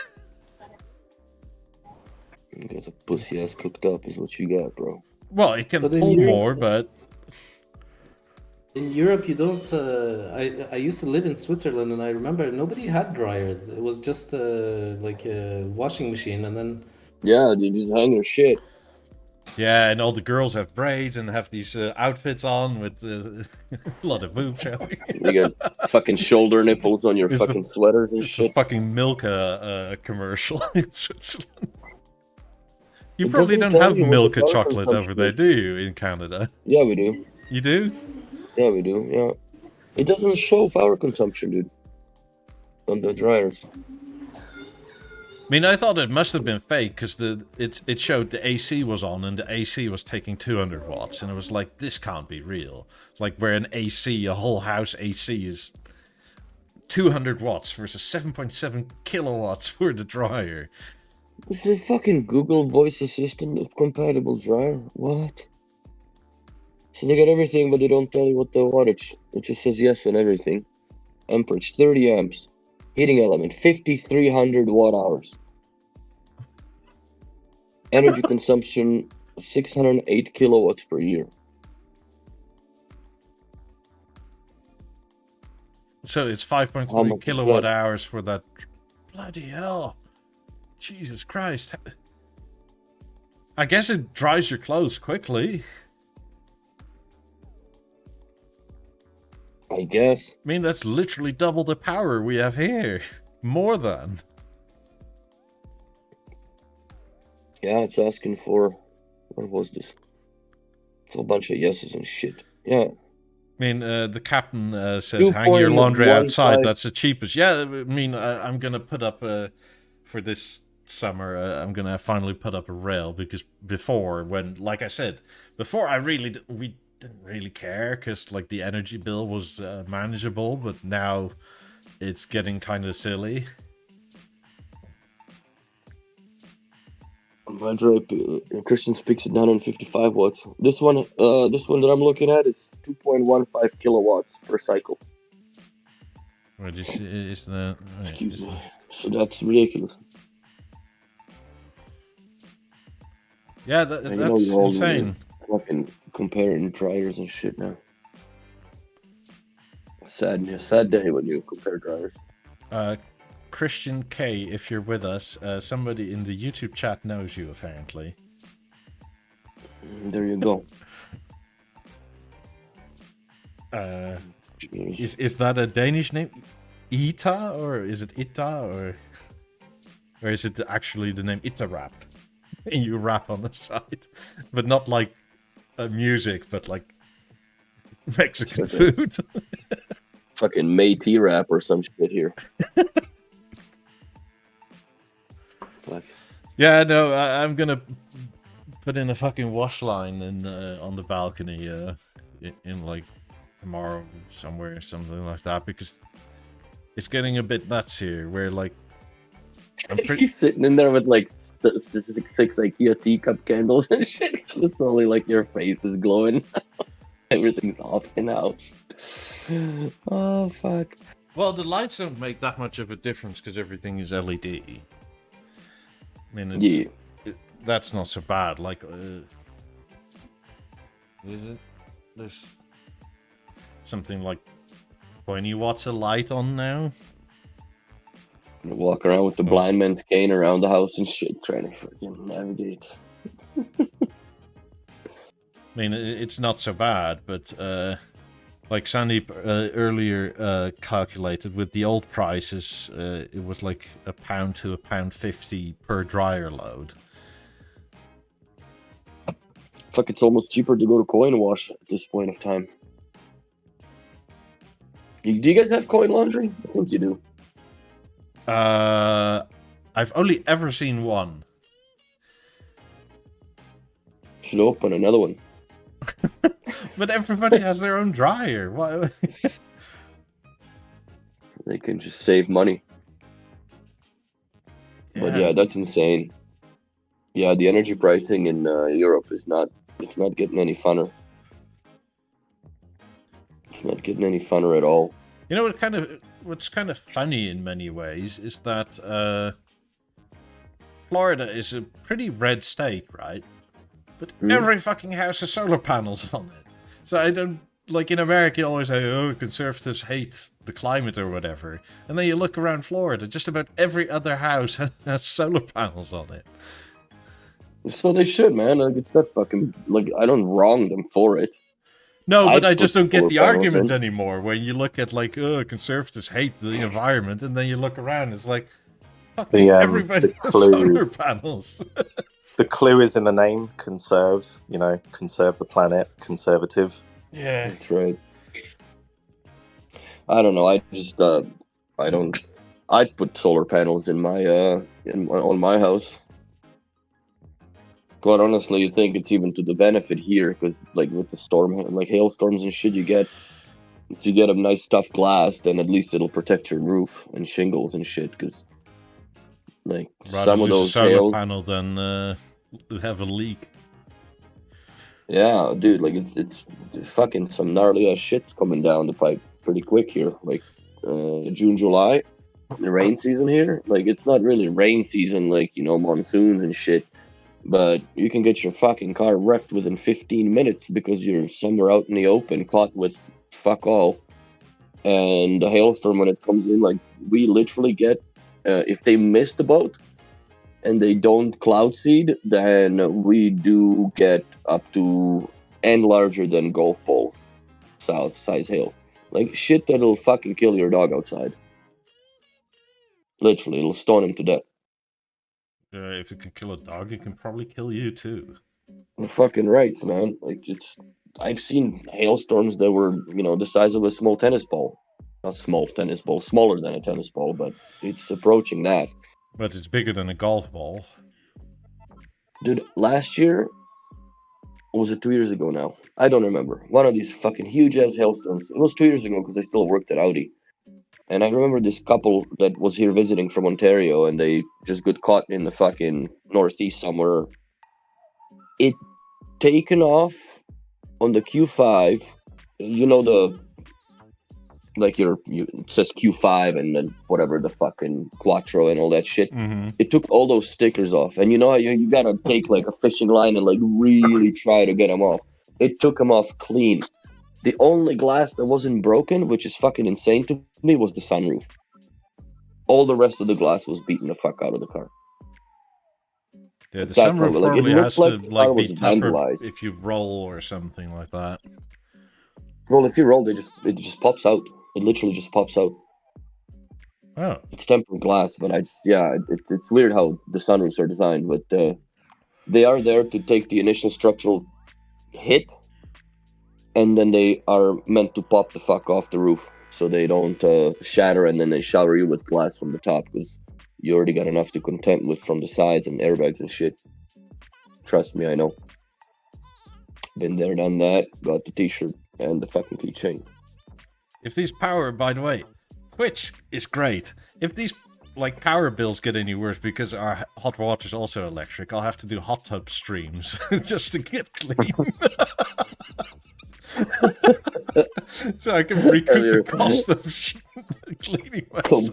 You got a pussy ass cooked up is what you got, bro. Well, it can But in pull Europe- more, but In Europe, you don't. I used to live in Switzerland, and I remember nobody had dryers. It was just like a washing machine, and then Yeah, you just hang your shit. yeah, and all the girls have braids and have these outfits on with a lot of boob showing. You got fucking shoulder nipples on your It's the- fucking sweaters and It's a shit. fucking Milka commercial in Switzerland. You It probably doesn't don't tell have you what Milka the power chocolate over consumption there, is. do you, in Canada? Yeah, we do. You do? Yeah, we do. Yeah. It doesn't show power consumption, dude. On the dryers. I mean, I thought it must have been fake because it showed the AC was on and the AC was taking 200 watts, and it was like, this can't be real. Like where an AC, a whole house AC is 200 watts versus 7.7 kilowatts for the dryer. This is a fucking Google voice assistant compatible dryer. What? So they got everything, but they don't tell you what the wattage. It just says yes on everything. Amperage 30 amps. Heating element 5300 watt hours. Energy consumption 608 kilowatts per year. So it's How 5.3 much is kilowatt that? hours for that. Bloody hell. Jesus Christ. I guess it dries your clothes quickly. I guess. I mean, that's literally double the power we have here. More than. Yeah, it's asking for. What was this? It's a bunch of yeses and shit. Yeah. I mean, the captain says hang your 2.15. laundry outside. That's the cheapest. Yeah, I mean, I'm going to put up, for this summer, I'm going to finally put up a rail because before, when, like I said, before we didn't really care because, like, the energy bill was manageable, but now it's getting kind of silly. My drape, Christian speaks at 955 watts. This one that I'm looking at is 2.15 kilowatts per cycle. What is the? Excuse me. So that's ridiculous. Yeah, And you know that's you're all insane. fucking comparing dryers and shit now. Sad day when you compare dryers. Christian K, if you're with us, somebody in the YouTube chat knows you apparently. There you go. Is that a Danish name? Ita, or is it Ita, or is it actually the name Ita Rap? And you rap on the side, but not like music, but like Mexican food. Fucking Métis rap or some shit here. Fuck. Yeah, no, I'm gonna put in a fucking wash line on the balcony in like tomorrow somewhere, something like that, because it's getting a bit nuts here. Where like He's sitting in there with like six IKEA teacup candles and shit. It's only like your face is glowing. Everything's off in house. Oh fuck. well, the lights don't make that much of a difference because everything is LED. I mean, it's, that's not so bad. Like, is it? There's something like 20 watts of light on now. You walk around with the blind man's cane around the house and shit, trying to fucking navigate. I mean, it's not so bad, but like Sandeep earlier calculated, with the old prices, it was like £1 to £1.50 per dryer load. Fuck, it's almost cheaper to go to coin wash at this point of time. Do you guys have coin laundry? I think you do. I've only ever seen one. Should open another one. But everybody has their own dryer. Why? They can just save money. But yeah, that's insane. Yeah, the energy pricing in Europe is not. It's not getting any funner. It's not getting any funner at all. You know what's kind of funny in many ways is that Florida is a pretty red state, right? But every fucking house has solar panels on it. So I don't... Like, in America, you always say, oh, conservatives hate the climate or whatever. And then you look around Florida, just about every other house has solar panels on it. So they should, man. Like, it's not fucking... Like, I don't wrong them for it. No, but I just don't get the solar panels argument in. anymore. When you look at, like, oh, conservatives hate the environment, and then you look around, it's like, fucking everybody has solar panels. The clue is in the name, conserve. You know, conserve the planet, conservative. Yeah. That's right. I don't know. I just I don't. I put solar panels in my on my house. Quite honestly, you think it's even to the benefit here because, like, with the storm, like hailstorms and shit, you get if you get a nice tough glass, then at least it'll protect your roof and shingles and shit. Because, like, Rather some of lose a those solar hails, panel than have a leak. yeah, dude, like it's fucking some gnarly ass shit's coming down the pipe pretty quick here. Like June, July, the rain season here. Like, it's not really rain season, like, you know, monsoons and shit. But you can get your fucking car wrecked within 15 minutes because you're somewhere out in the open, caught with fuck all. And the hailstorm, when it comes in, like, we literally get, if they miss the boat and they don't cloud seed, then we do get up to and larger than golf balls size hail. Like, shit that'll fucking kill your dog outside. Literally, it'll stone him to death. If it can kill a dog, it can probably kill you too. Fucking rights, man. Like, I've seen hailstorms that were, you know, the size of a small tennis ball. Not small tennis ball, smaller than a tennis ball, but it's approaching that. But it's bigger than a golf ball. Dude, last year, or was it 2 years ago now? I don't remember. One of these fucking huge ass hailstorms. It was 2 years ago because I still worked at Audi. And I remember this couple that was here visiting from Ontario, and they just got caught in the fucking northeast somewhere. It taken off on the Q5. You know, like it says Q5 and then whatever, the fucking Quattro and all that shit. Mm-hmm. It took all those stickers off. And you know how you gotta take like a fishing line and like really try to get them off. It took them off clean. The only glass that wasn't broken, which is fucking insane to me, was the sunroof. All the rest of the glass was beaten the fuck out of the car. Yeah, the That's sunroof how, like, probably it has looked to like the car like was be tempered vandalized. if you roll or something like that. Well, if you roll, it just pops out. It literally just pops out. Oh, It's tempered glass, but it's weird how the sunroofs are designed. But they are there to take the initial structural hit, and then they are meant to pop the fuck off the roof so they don't shatter, and then they shower you with glass from the top because you already got enough to contend with from the sides and airbags and shit. Trust me, I know. Been there, done that. Got the t-shirt and the fucking keychain. if these power, by the way, Twitch is great. If these like power bills get any worse because our hot water is also electric, I'll have to do hot tub streams just to get clean. So I can recoup the cost of cleaning myself.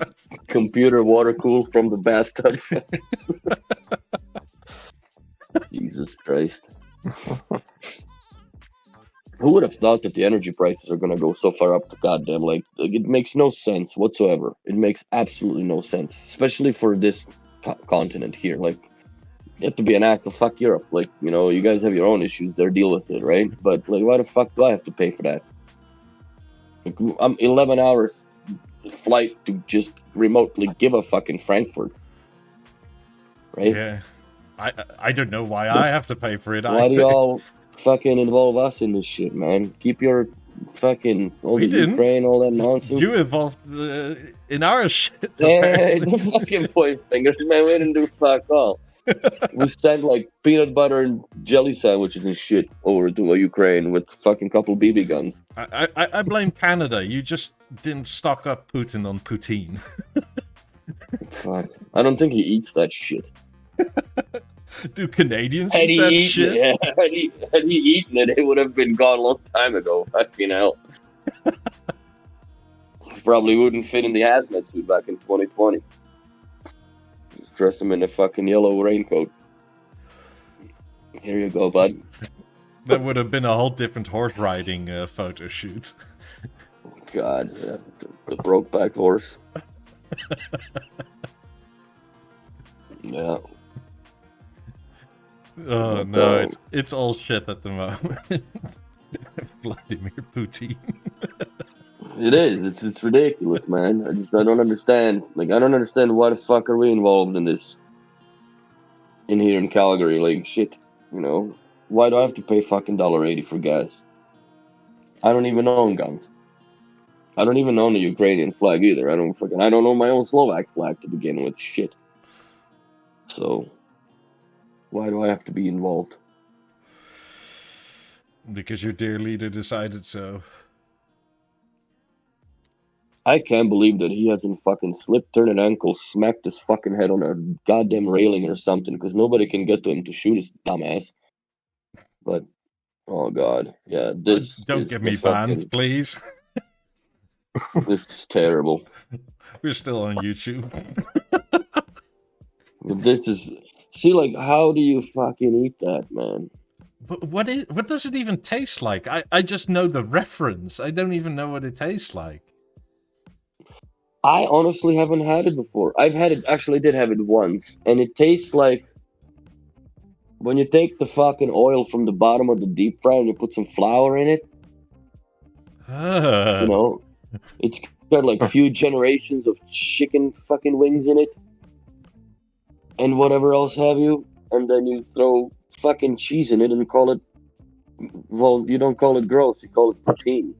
Computer water cooled from the bathtub. Jesus Christ. Who would have thought that the energy prices are going to go so far up to goddamn, like it makes no sense whatsoever. It makes absolutely no sense, especially for this continent here. Like, you have to be an ass to fuck Europe. Like, you know, you guys have your own issues there, deal with it, right? But, like, why the fuck do I have to pay for that? Like, I'm 11 hours flight to just remotely give a fucking Frankfurt, right? Yeah. I don't know why I have to pay for it. Why do y'all fucking involve us in this shit, man? Keep your fucking all the Ukraine, all that nonsense. You involved in our shit. Hey, the fucking point fingers, man. We didn't do fuck all. We sent like peanut butter and jelly sandwiches and shit over to Ukraine with fucking couple BB guns. I blame Canada. You just didn't stock up Putin on poutine. Fuck. I don't think he eats that shit. Do Canadians eat that shit? Yeah, had he eaten it, it would have been gone a long time ago. Fucking hell. Probably wouldn't fit in the hazmat suit back in 2020. Just Just dress him in a fucking yellow raincoat. Here you go, bud. That would have been a whole different horse riding photo shoot. God, yeah, the Brokeback horse. Yeah. Oh no, it's all shit at the moment. Vladimir Putin. It is. It's ridiculous, man. I don't understand. Like, I don't understand why the fuck are we involved in this. In here in Calgary, like shit. You know, why do I have to pay fucking $1.80 for gas? I don't even own guns. I don't even own the Ukrainian flag either. I don't own my own Slovak flag to begin with. Shit. So, why do I have to be involved? Because your dear leader decided so. I can't believe that he hasn't fucking slipped, turned an ankle, smacked his fucking head on a goddamn railing or something, because nobody can get to him to shoot his dumbass. But, oh god, yeah, this don't get me banned, please. This is terrible. We're still on YouTube. But this is, see, like, how do you fucking eat that, man? But what does it even taste like? I just know the reference. I don't even know what it tastes like. I honestly haven't had it before. I've had it, actually did have it once, and it tastes like when you take the fucking oil from the bottom of the deep fryer and you put some flour in it. You know, it's got like a few generations of chicken fucking wings in it and whatever else have you, and then you throw fucking cheese in it and call it, well, you don't call it gross, you call it poutine.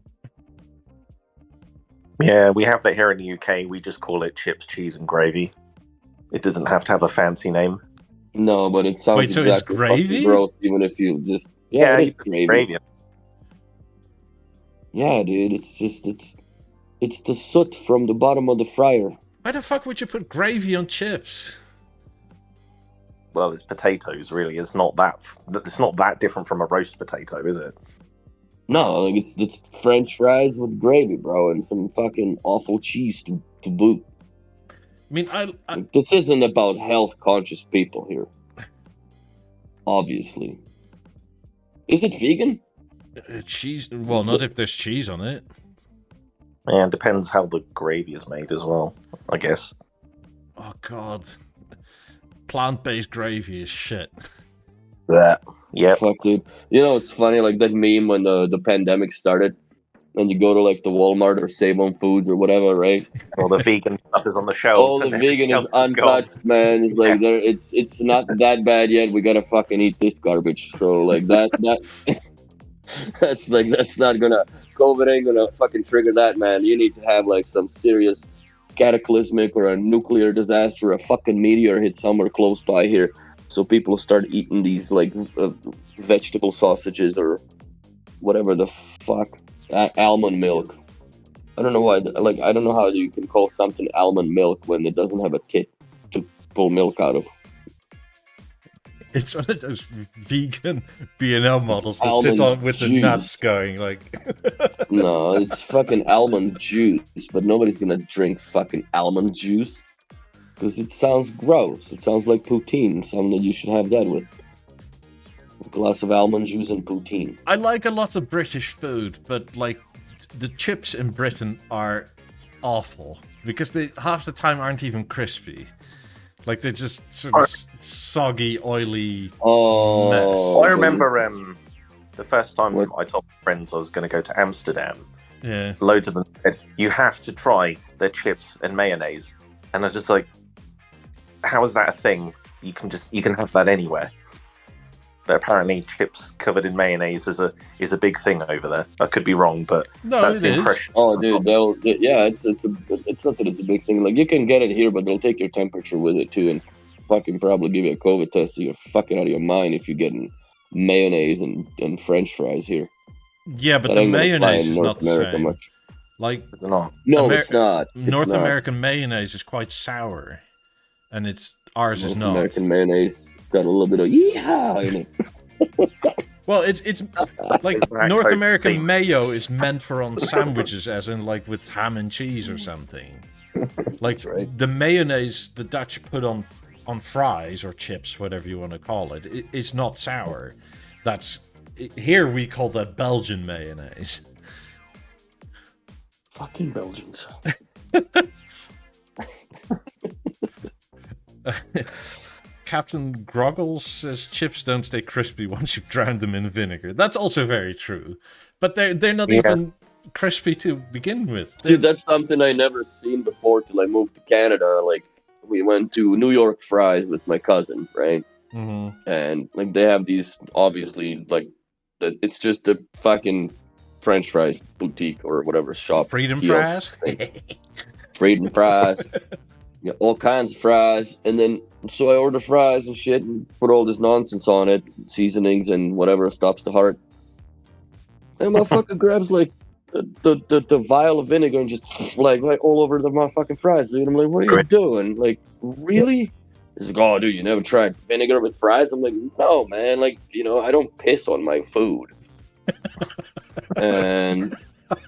Yeah, we have that here in the UK. We just call it chips, cheese, and gravy. It doesn't have to have a fancy name. No, but it sounds Wait, so exactly it's gravy? fucking gross, even if you just it's gravy. Gravy. Yeah, dude, it's the soot from the bottom of the fryer. Why the fuck would you put gravy on chips? Well, it's potatoes, really. It's not that different from a roast potato, is it? No, like it's French fries with gravy, bro, and some fucking awful cheese to boot. I mean, Like, this isn't about health-conscious people here. Obviously. Is it vegan? Cheese? Well, not if there's cheese on it. Yeah, it depends how the gravy is made as well, I guess. Oh god, plant-based gravy is shit. Yeah. Fuck, dude. You know, it's funny, like that meme when the pandemic started, and you go to like the Walmart or Save on Foods or whatever, right? All the vegan stuff is on the shelf. All the vegan is untouched, man. It's like it's not that bad yet. We gotta fucking eat this garbage. So like that's not gonna, COVID ain't gonna fucking trigger that, man. You need to have like some serious cataclysmic or a nuclear disaster, a fucking meteor hit somewhere close by here, so people start eating these like vegetable sausages or whatever the fuck, almond milk. I don't know why. Like, I don't know how you can call something almond milk when it doesn't have a kit to pull milk out of. It's one of those vegan B&L models that Almond sits on with juice. the nuts going like. No, it's fucking almond juice, but nobody's gonna drink fucking almond juice because it sounds gross. It sounds like poutine, something that you should have that with. A glass of almond juice and poutine. I like a lot of British food, but like the chips in Britain are awful because they half the time aren't even crispy. Like they're just sort of soggy, oily mess. I remember the first time I told friends I was going to go to Amsterdam. Yeah, loads of them said you have to try their chips and mayonnaise, and I was just like, how is that a thing? You can have that anywhere. But apparently, chips covered in mayonnaise is a big thing over there. I could be wrong, but that's the impression. Oh, dude, it's not that it's a big thing. Like, you can get it here, but they'll take your temperature with it too, and fucking probably give you a COVID test. So you're fucking out of your mind if you're getting mayonnaise and French fries here. Yeah, but the mayonnaise is not the same. Much. Like, it's not. It's North American mayonnaise is quite sour, and ours is not. North American mayonnaise. Got a little bit of yeehaw in it. Well, it's like North American mayo is meant for on sandwiches, as in like with ham and cheese or something. Like the mayonnaise the Dutch put on on fries or chips, whatever you want to call it, is not sour. Here we call that Belgian mayonnaise. Fucking Belgians. Captain Groggles says chips don't stay crispy once you've drowned them in vinegar. That's also very true. But they're not even crispy to begin with. See, that's something I never seen before till I moved to Canada. Like, we went to New York Fries with my cousin, right? Mm-hmm. And like they have these, obviously, like it's just a fucking French fries boutique or whatever shop. Freedom fries? Freedom fries. Yeah, all kinds of fries. And then, so I order fries and shit and put all this nonsense on it, seasonings and whatever stops the heart. And motherfucker grabs like the vial of vinegar and just like all over the motherfucking fries. Dude. I'm like, what are you doing? Like, really? He's like, oh, dude, you never tried vinegar with fries? I'm like, no, man. Like, I don't piss on my food. And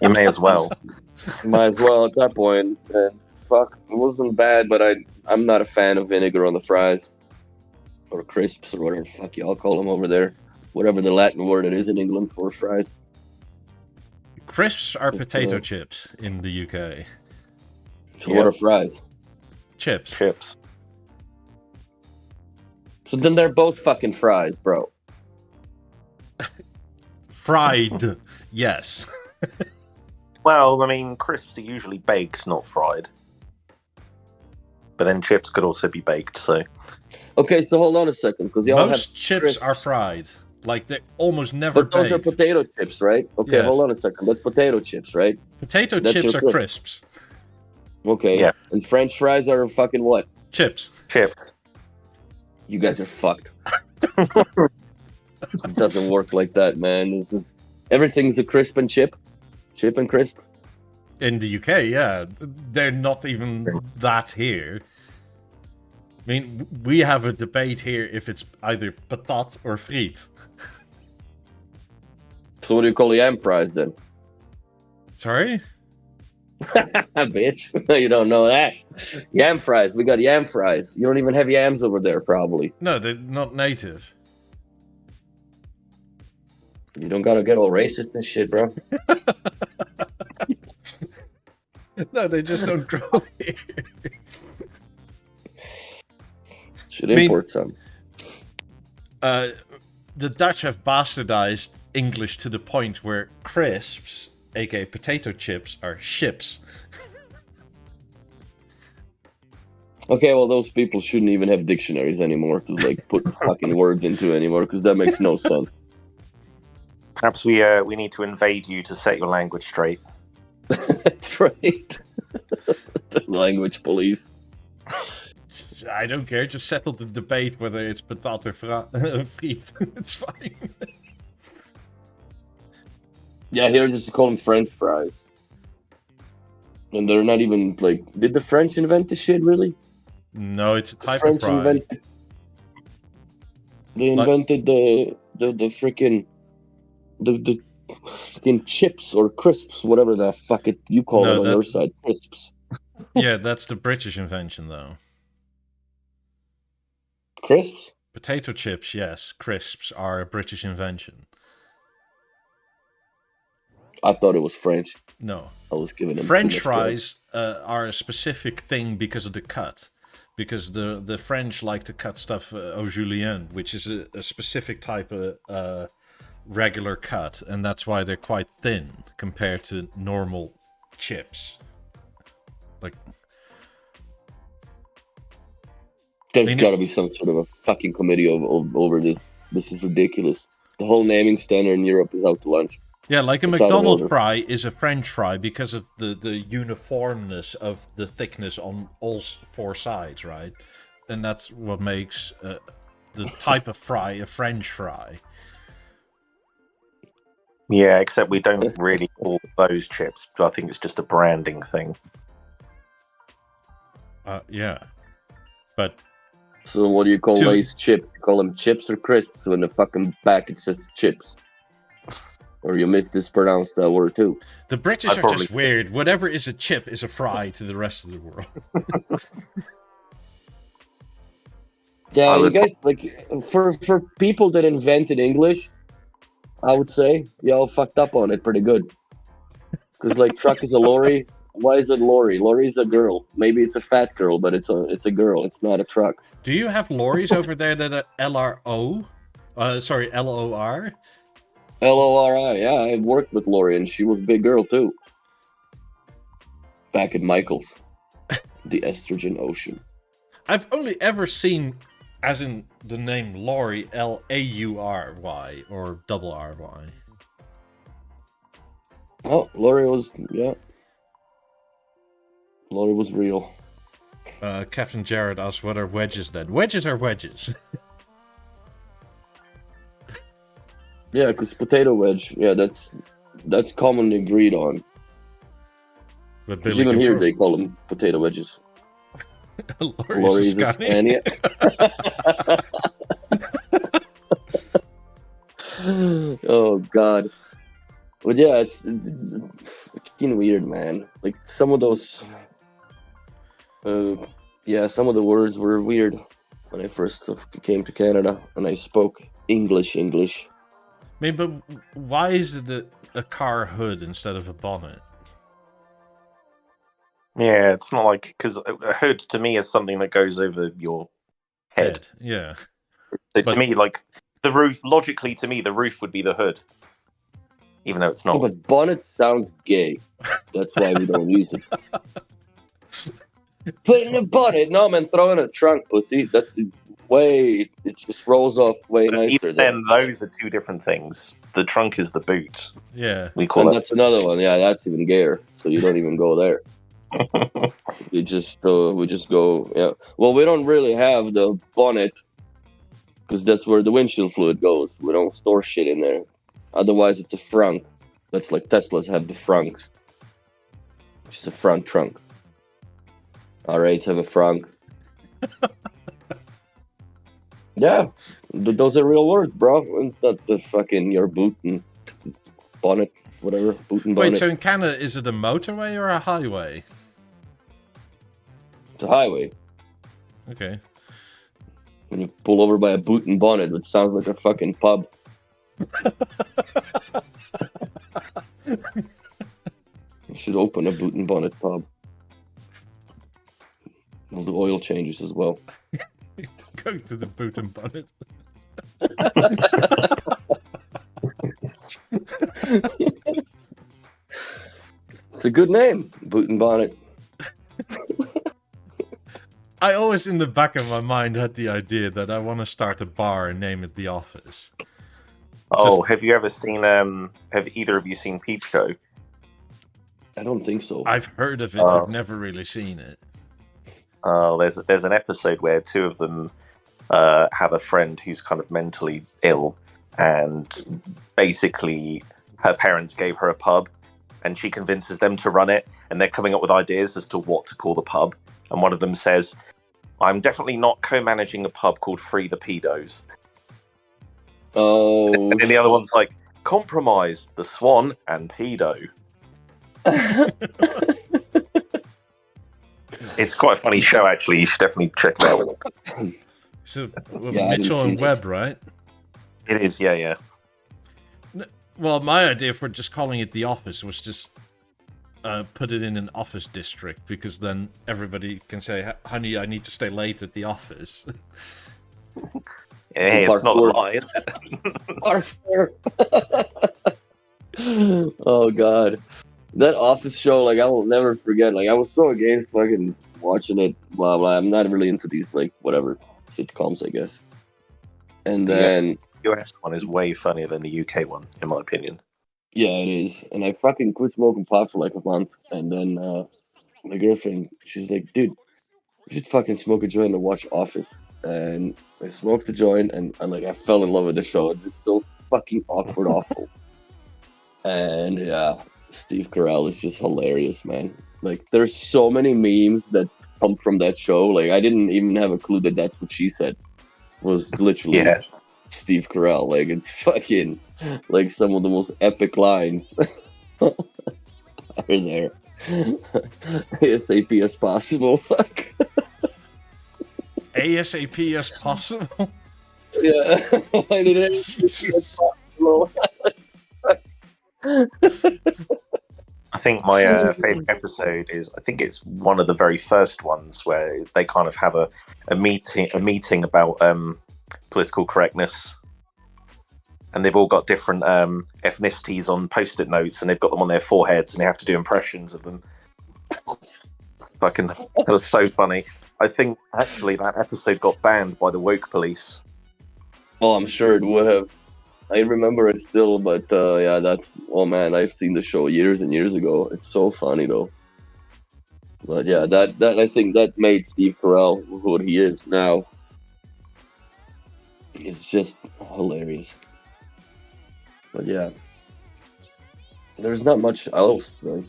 you may as well. Might as well at that point. And fuck, it wasn't bad, but I'm not a fan of vinegar on the fries or crisps or whatever the fuck y'all call them over there. Whatever the Latin word it is in England for fries. Crisps are potato chips in the UK. So what are fries? Chips. So then they're both fucking fries, bro. Fried, yes. Well, I mean, crisps are usually baked, not fried. But then chips could also be baked, so... Okay, so hold on a second, because most chips crisps are fried. Like, they're almost never baked. But those are potato chips, right? Okay, yes. Hold on a second. That's potato chips, right? Potato chips are crisps. Okay. Yeah. And French fries are fucking what? Chips. You guys are fucked. It doesn't work like that, man. Everything's a crisp and chip. Chip and crisp. In the UK, yeah. They're not even that here. I mean, we have a debate here if it's either patat or friet. So what do you call yam fries then? Sorry? Bitch, you don't know that. Yam fries. We got yam fries. You don't even have yams over there, probably. No, they're not native. You don't gotta get all racist and shit, bro. No, they just don't grow here. Should import some. The Dutch have bastardized English to the point where crisps, aka potato chips, are ships. Okay, well, those people shouldn't even have dictionaries anymore to like put fucking words into anymore, because that makes no sense. Perhaps we need to invade you to set your language straight. That's right. The language police. I don't care. Just settle the debate whether it's patat or friet. It's fine. Yeah, here just call them French fries. And they're not even like... Did the French invent this shit, really? No, it's a type of fry. They invented the freaking... The fucking chips or crisps, whatever the fuck you call it on your side. Crisps. Yeah, that's the British invention, though. Crisps? Potato chips, yes. Crisps are a British invention. I thought it was French. No. I was giving them French fries are a specific thing because of the cut. Because the French like to cut stuff au julienne, which is a specific type of regular cut. And that's why they're quite thin compared to normal chips. Like... There's got to be some sort of a fucking committee over this. This is ridiculous. The whole naming standard in Europe is out to lunch. Yeah, like a McDonald's fry is a French fry because of the uniformness of the thickness on all four sides, right? And that's what makes the type of fry a French fry. Yeah, except we don't really call those chips. I think it's just a branding thing. Yeah. But... So what do you call Lay's chips? You call them chips or crisps when the fucking back it says chips? Or you mispronounce that word too. The British are just weird. Whatever is a chip is a fry to the rest of the world. Yeah, I you would. guys like for people that invented English, I would say y'all fucked up on it pretty good. Because like truck is a lorry. Why is it lorry? Lorry's a girl. Maybe it's a fat girl, but it's a girl. It's not a truck. Do you have lorries over there that are LRO? Sorry, LOR? Lori. Yeah, I worked with Lori, and she was a big girl too. Back at Michael's, the estrogen ocean. I've only ever seen, as in the name Laurie, Laury, or double RY. Oh, Lori was Lori was real. Captain Jared asks, what are wedges then? Wedges are wedges. Yeah, because potato wedge. Yeah, that's commonly agreed on. But Because even here they call them potato wedges. Lori's a Scania. Oh God. But yeah, it's fucking weird, man. Like some of those, some of the words were weird when I first came to Canada and I spoke English. I mean, but why is it a car hood instead of a bonnet? Yeah, it's not like, because a hood to me is something that goes over your head. Yeah. So to me, like the roof, logically to me, the roof would be the hood, even though it's not. Oh, but bonnet sounds gay. That's why we don't use it. Put it in a bonnet. No, man, throw it in a trunk, pussy. That's way. It just rolls off way But nicer. even then, those are two different things. The trunk is the boot. Yeah. We call And it. that's another one. Yeah, that's even gayer. So you don't even go there. we just go. Yeah. Well, we don't really have the bonnet because that's where the windshield fluid goes. We don't store shit in there. Otherwise, it's a frunk. That's like Teslas have the frunks. Which is a front trunk. R8s have a frunk. Yeah, those are real words, bro. And not the fucking your boot and bonnet, whatever. Boot and bonnet. Wait, so in Canada, is it a motorway or a highway? It's a highway. Okay. When you pull over by a boot and bonnet, it sounds like a fucking pub. You should open a boot and bonnet pub. We'll do oil changes as well. Go to the boot and bonnet. It's a good name, boot and bonnet. I always, in the back of my mind, had the idea that I want to start a bar and name it The Office. Oh, have you ever seen? Have either of you seen Peep Show? I don't think so. I've heard of it. I've never really seen it. There's an episode where two of them have a friend who's kind of mentally ill, and basically her parents gave her a pub, and she convinces them to run it, and they're coming up with ideas as to what to call the pub. And one of them says, "I'm definitely not co-managing a pub called Free the Pedos." Oh. And then the other one's like, "Compromise, the Swan and Pedo." It's quite a funny show, actually. You should definitely check it out. So, Yeah, I Mitchell didn't and see Webb, right? It is, yeah. Well, my idea for just calling it The Office was just put it in an office district, because then everybody can say, "Honey, I need to stay late at the office." Hey, it's not a lie, is it? Oh God, that Office show, like I will never forget. Like I was so against fucking watching it. Blah blah. I'm not really into these like whatever sitcoms, I guess. And then the US one is way funnier than the UK one, in my opinion. yeah, it is. And I fucking quit smoking pot for like a month, and then my girlfriend, she's like, "Dude, you should fucking smoke a joint and watch Office." And I smoked the joint, and like I fell in love with the show. It's just so fucking awful. And yeah, Steve Carell is just hilarious, man. Like there's so many memes that come from that show. Like I didn't even have a clue that that's what she said was literally Steve Carell. Like it's fucking like some of the most epic lines are there. ASAP as possible. Fuck. ASAP as possible. Yeah, I need it as possible. I think my favorite episode is, I think it's one of the very first ones where they kind of have a meeting about political correctness, and they've all got different ethnicities on post-it notes, and they've got them on their foreheads, and they have to do impressions of them. That was so funny. I think actually that episode got banned by the woke police. Oh, I'm sure it would have. I remember it still, but yeah, that's, oh man, I've seen the show years and years ago. It's so funny though. But yeah, that I think that made Steve Carell what he is now. It's just hilarious. But yeah, there's not much else. Like,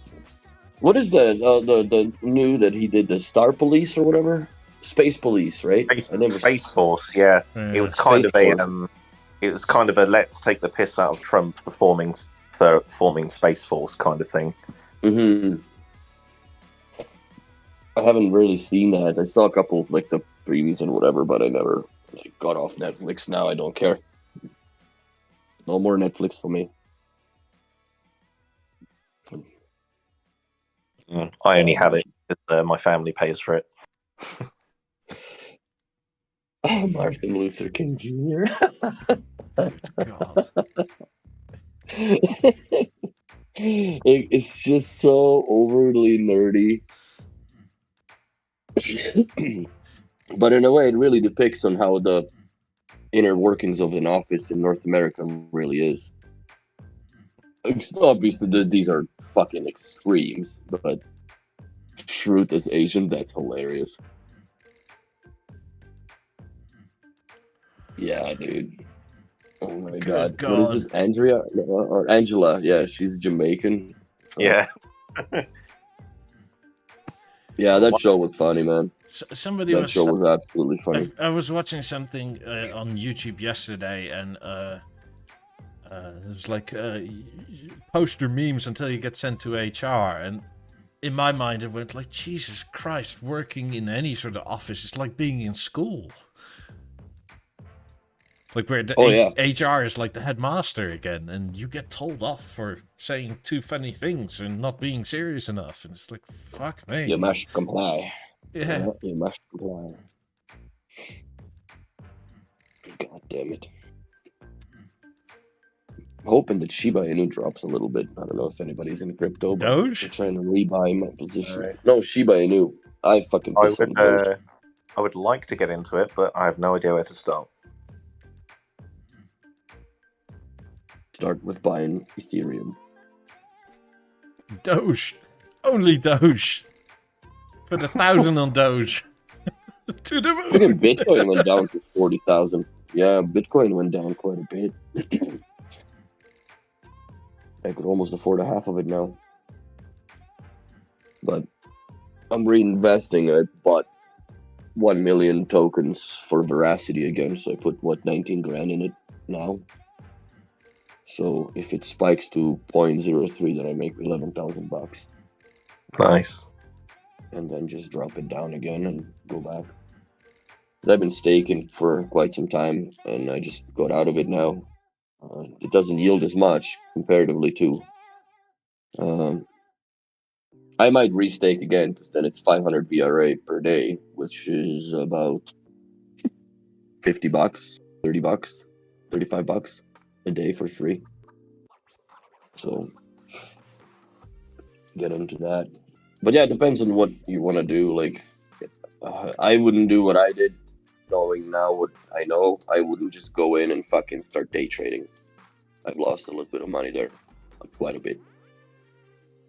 what is the new that he did, the Star Police or whatever? Space Police, right? Space Force, yeah. It was kind of a let's take the piss out of Trump for forming Space Force kind of thing. Mm-hmm. I haven't really seen that. I saw a couple of, like, the previews and whatever, but I never got off Netflix. Now I don't care. No more Netflix for me. I only have it because my family pays for it. Oh, Martin Luther King Jr. God. It's just so overly nerdy. But in a way, it really depicts on how the inner workings of an office in North America really is. Obviously, these are fucking extremes, but Shroot as Asian, that's hilarious. Yeah, dude. Oh my god. What is it? Andrea or Angela? Yeah, she's Jamaican. Yeah. Yeah, that show was funny, man. That show was absolutely funny. I was watching something on YouTube yesterday, and it was like poster memes until you get sent to HR, and in my mind it went like, Jesus Christ, working in any sort of office is like being in school. Like where the HR is like the headmaster again, and you get told off for saying too funny things and not being serious enough. And it's like, fuck me. You must comply. Yeah. You must comply. God damn it. Hoping that Shiba Inu drops a little bit. I don't know if anybody's in crypto, but Doge? they're trying to rebuy my position. Right. No, Shiba Inu. I would like to get into it, but I have no idea where to start. Start with buying Ethereum. Doge. Only Doge. Put 1,000 on Doge. To the moon. Even Bitcoin went down to 40,000. Yeah, Bitcoin went down quite a bit. I could almost afford a half of it now. But I'm reinvesting. I bought 1 million tokens for Veracity again, so I put 19 grand in it now. So if it spikes to 0.03, then I make $11,000. Nice. And then just drop it down again and go back. 'Cause I've been staking for quite some time, and I just got out of it now. It doesn't yield as much comparatively to. I might restake again, because then it's 500 BRA per day, which is about $50, $30, $35 a day for free. So get into that. But yeah, it depends on what you want to do. Like, I wouldn't do what I did, knowing now what I know. I wouldn't just go in and fucking start day trading. I've lost a little bit of money there, quite a bit,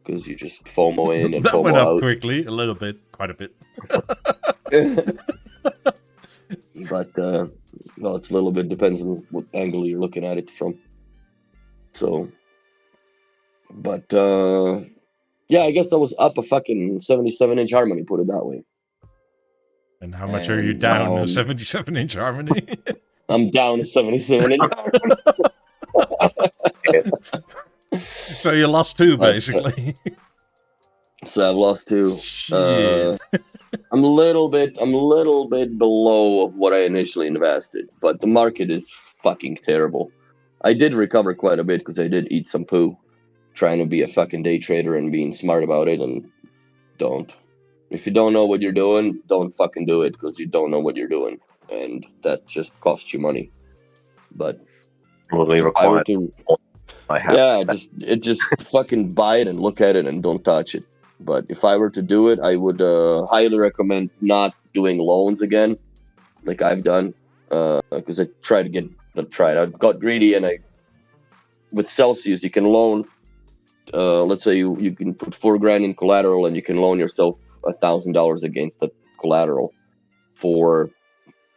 because you just FOMO in and that FOMO went up out. quickly, a little bit, quite a bit. But well, it's a little bit, depends on what angle you're looking at it from. So, but yeah, I guess I was up a fucking 77-inch Harmony, put it that way. And how much are you down? A 77-inch Harmony? I'm down a 77-inch Harmony. So you lost 2, basically. So I've lost 2. Shit. I'm a little bit below of what I initially invested, but the market is fucking terrible. I did recover quite a bit because I did eat some poo, trying to be a fucking day trader and being smart about it, and don't. If you don't know what you're doing, don't fucking do it because you don't know what you're doing, and that just costs you money. But Probably if I were required. to, I have. yeah, just fucking buy it and look at it and don't touch it. But if I were to do it, I would highly recommend not doing loans again, like I've done, because I I've got greedy and with Celsius you can loan. Let's say you can put $4,000 in collateral and you can loan yourself $1,000 against the collateral for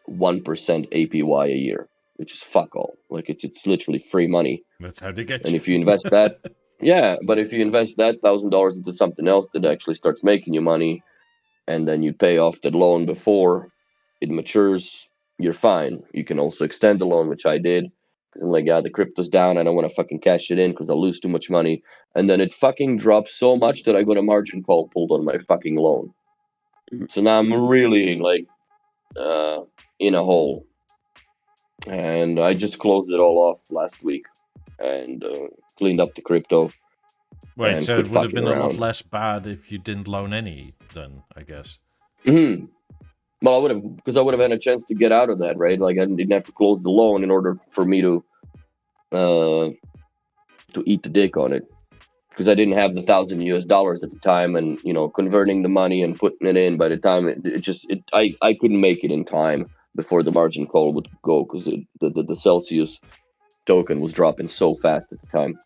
1% APY a year, which is fuck all. Like it's literally free money. That's how they get And you. if you invest that, yeah, but if you invest that $1,000 into something else that actually starts making you money, and then you pay off that loan before it matures, you're fine. You can also extend the loan, which I did. Because I'm like, yeah, the crypto's down. I don't want to fucking cash it in because I'll lose too much money. And then it fucking dropped so much that I got a margin call pulled on my fucking loan. So now I'm really like in a hole. And I just closed it all off last week and cleaned up the crypto. Wait, and so quit it would have fucking been a lot around. less bad if you didn't loan any, then, I guess. Mm-hmm. Well, I would have, because I would have had a chance to get out of that, right? Like I didn't have to close the loan in order for me to eat the dick on it, because I didn't have the $1,000 at the time, and converting the money and putting it in. By the time I couldn't make it in time before the margin call would go, because the Celsius token was dropping so fast at the time.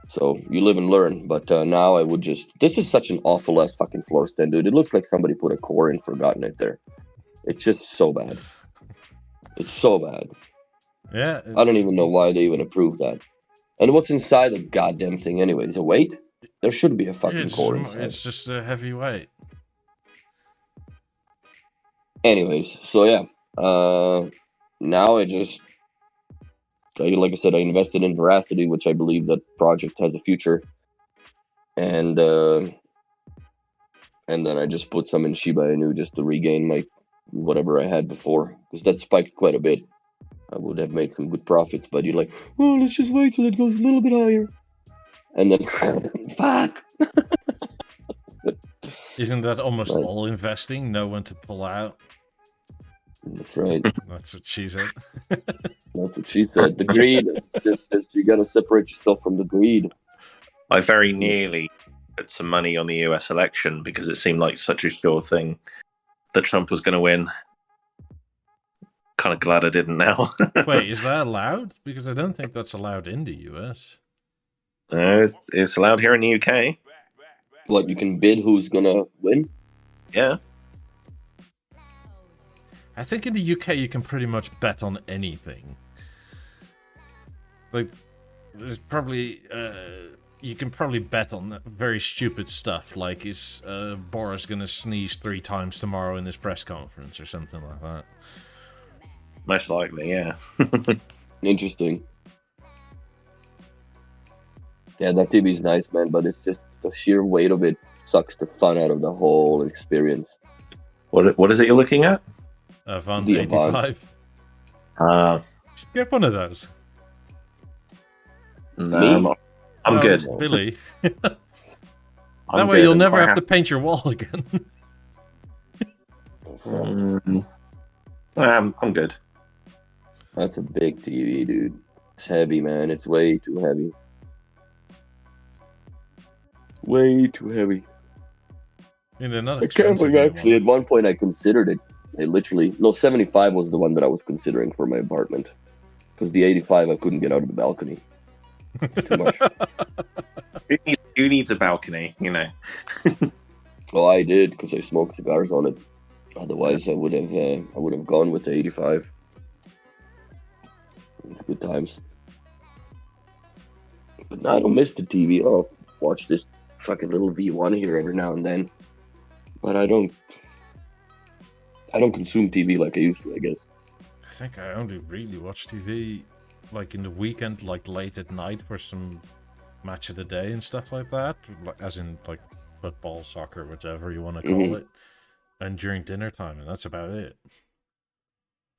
So you live and learn. But now I would just. This is such an awful ass fucking floor stand, dude. It looks like somebody put a core in, forgotten it there. It's just so bad. It's so bad. Yeah. I don't even know why they even approved that. And what's inside the goddamn thing anyway? Is it weight? There should be a fucking core inside. It's just a heavy weight. Anyways, so yeah. Now like I said, I invested in Veracity, which I believe that project has a future. And then I just put some in Shiba Inu just to regain my whatever I had before, because that spiked quite a bit. I would have made some good profits, but you're like, oh, let's just wait till it goes a little bit higher. And then, fuck. Isn't that almost Right. all investing? Know when to pull out? That's right. That's what she said. That's what she said. The greed. You got to separate yourself from the greed. I very nearly put some money on the US election because it seemed like such a sure thing that Trump was going to win. Kind of glad I didn't now. Wait, is that allowed? Because I don't think that's allowed in the US. No, it's allowed here in the UK. What, you can bid who's gonna win? Yeah. I think in the UK you can pretty much bet on anything. Like, there's probably you can probably bet on very stupid stuff, like is Boris gonna sneeze 3 times tomorrow in his press conference or something like that. Most likely, yeah. Interesting. Yeah, that TV's nice, man, but it's just the sheer weight of it sucks the fun out of the whole experience. What is it you're looking at? Avant The 85. Should get one of those. No, I'm good. Billy. That I'm way good. you'll I'm never quite have to paint your wall again. I'm good. That's a big TV, dude. It's heavy, man. It's way too heavy. Way too heavy. I mean, they're not I can't expensive believe actually anymore. at one point I considered it. I literally 75 was the one that I was considering for my apartment. Because the 85 I couldn't get out of the balcony. It's too much. Who needs a balcony, you know? Well, I did because I smoked cigars on it. Otherwise, I would have gone with the 85. It's good times. But no, I don't miss the TV. I'll watch this fucking little V1 here every now and then. But I don't consume TV like I used to, I guess. I think I only really watch TV like in the weekend, like late at night for some match of the day and stuff like that. As in like football, soccer, whatever you want to call it. and during dinner time, and that's about it.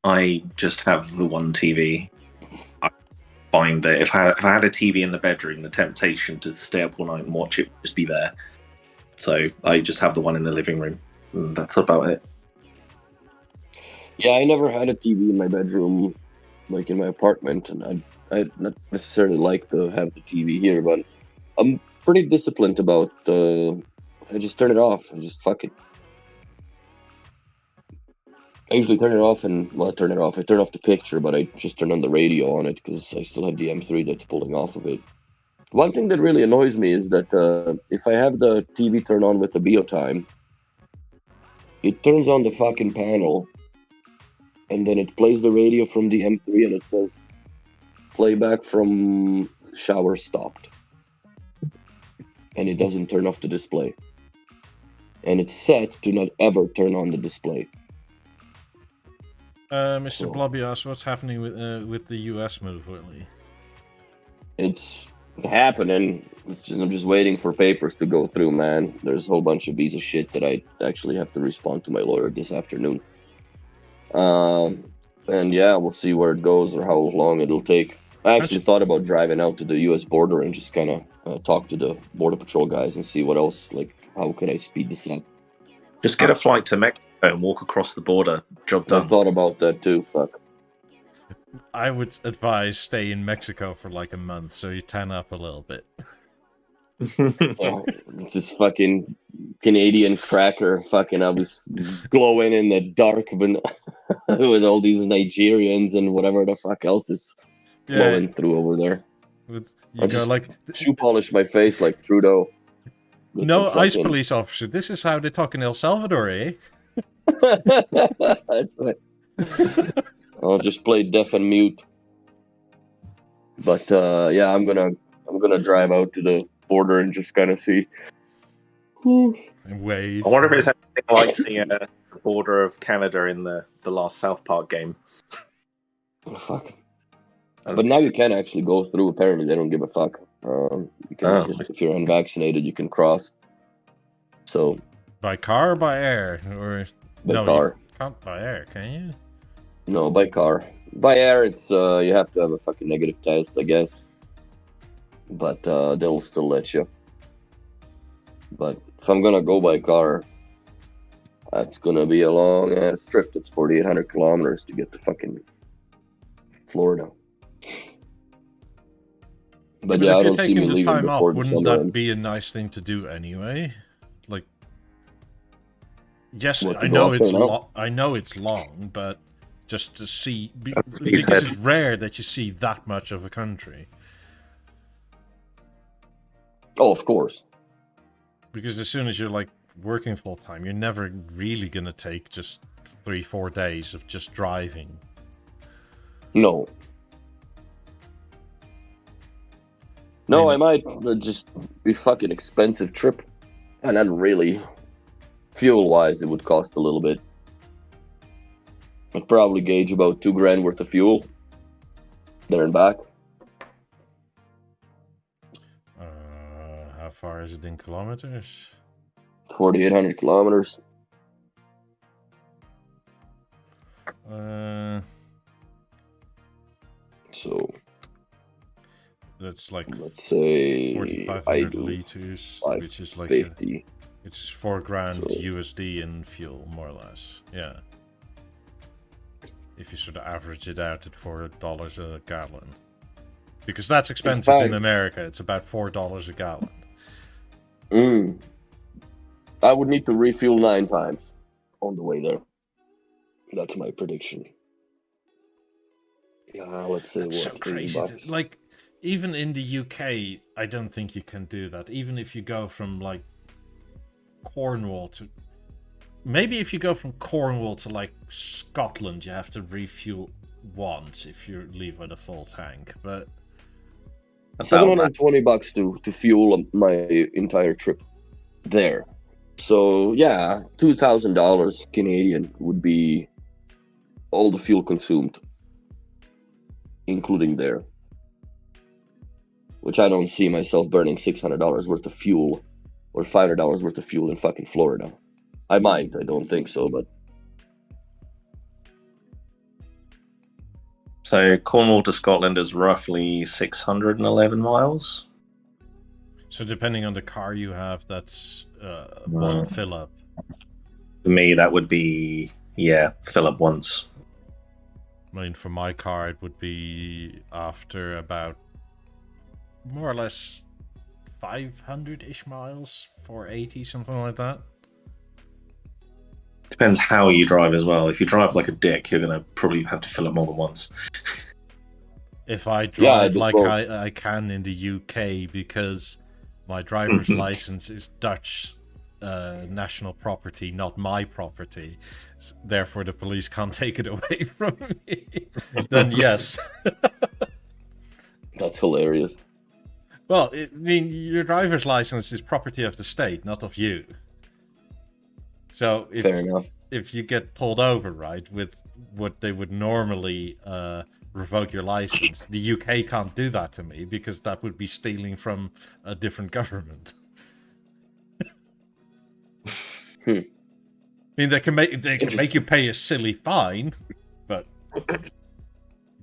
I just have the one TV. I find that if I had a TV in the bedroom, the temptation to stay up all night and watch it would just be there. So I just have the one in the living room. And that's about it. Yeah, I never had a TV in my bedroom, like in my apartment, and I not necessarily like to have the TV here, but I'm pretty disciplined about. I just turn it off. I just fuck it. I usually turn it off I turn off the picture, but I just turn on the radio on it because I still have the M3 that's pulling off of it. One thing that really annoys me is that if I have the TV turned on with the BeoTime, it turns on the fucking panel, and then it plays the radio from the M3, and it says playback from shower stopped, and it doesn't turn off the display, and it's set to not ever turn on the display. Mr. Blobby asks, what's happening with the US move, Whitley? It's happening. I'm just waiting for papers to go through, man. There's a whole bunch of visa shit that I actually have to respond to my lawyer this afternoon. And yeah, we'll see where it goes or how long it'll take. I actually thought about driving out to the US border and just kind of talk to the Border Patrol guys and see what else, like, how can I speed this up? Just get a flight to Mexico and walk across the border. Job done. I thought about that too, fuck. I would advise stay in Mexico for like a month so you tan up a little bit. This fucking Canadian cracker, fucking I was glowing in the dark with all these Nigerians and whatever the fuck else is flowing through over there. You go like shoe polish my face like Trudeau. No ICE police officer. This is how they talk in El Salvador, eh? That's right. I'll just play deaf and mute. But yeah, I'm gonna drive out to the border and just kind of see. And wave. I wonder if it's anything like the border of Canada in the last South Park game. Oh, fuck. But now you can actually go through. Apparently, they don't give a fuck. You can if you're unvaccinated, you can cross. So by car or by air, or by car? You can't by air, can you? No, by car. By air, it's you have to have a fucking negative test, I guess. But they'll still let you. But if I'm gonna go by car, that's gonna be a long ass trip. It's 4,800 kilometers to get to fucking Florida. But yeah, I don't see me leaving time before off, wouldn't that be a nice thing to do anyway? Like, yes, I know it's I know it's long, but just to see because it's rare that you see that much of a country. Oh, of course. Because as soon as you're like working full time, you're never really gonna take just 3-4 days of just driving. No. No, I might just be fucking expensive trip, and then really, fuel-wise, it would cost a little bit. I'd probably gauge about $2,000 worth of fuel, there and back. How far is it in kilometers? 4,800 kilometers. So that's like, let's say 4,500 liters, which is like 50. It's $4,000 USD in fuel, more or less. Yeah. If you sort of average it out at $4 a gallon, because that's expensive in America. It's about $4 a gallon. I would need to refuel 9 times on the way there. That's my prediction. Let's say that's so crazy. Like, even in the UK, I don't think you can do that. Even if you go from like Cornwall to, maybe if you go from Cornwall to like Scotland, you have to refuel once if you leave with a full tank. But $720 to fuel my entire trip there. So yeah, $2,000 Canadian would be all the fuel consumed, including there. Which I don't see myself burning $600 worth of fuel or $500 worth of fuel in fucking Florida. I might. I don't think so, but So Cornwall to Scotland is roughly 611 miles. So depending on the car you have, that's one fill up. For me, that would be, fill up once. I mean, for my car, it would be after about more or less 500-ish miles, 480, something like that. Depends how you drive as well. If you drive like a dick, you're going to probably have to fill up more than once. If I drive like well, I can in the UK, because my driver's license is Dutch national property, not my property, therefore the police can't take it away from me, then yes. that's hilarious. Well, I mean, your driver's license is property of the state, not of you. So Fair enough. if you get pulled over, right, with what they would normally revoke your license, the UK can't do that to me because that would be stealing from a different government. I mean, they can make you pay a silly fine, but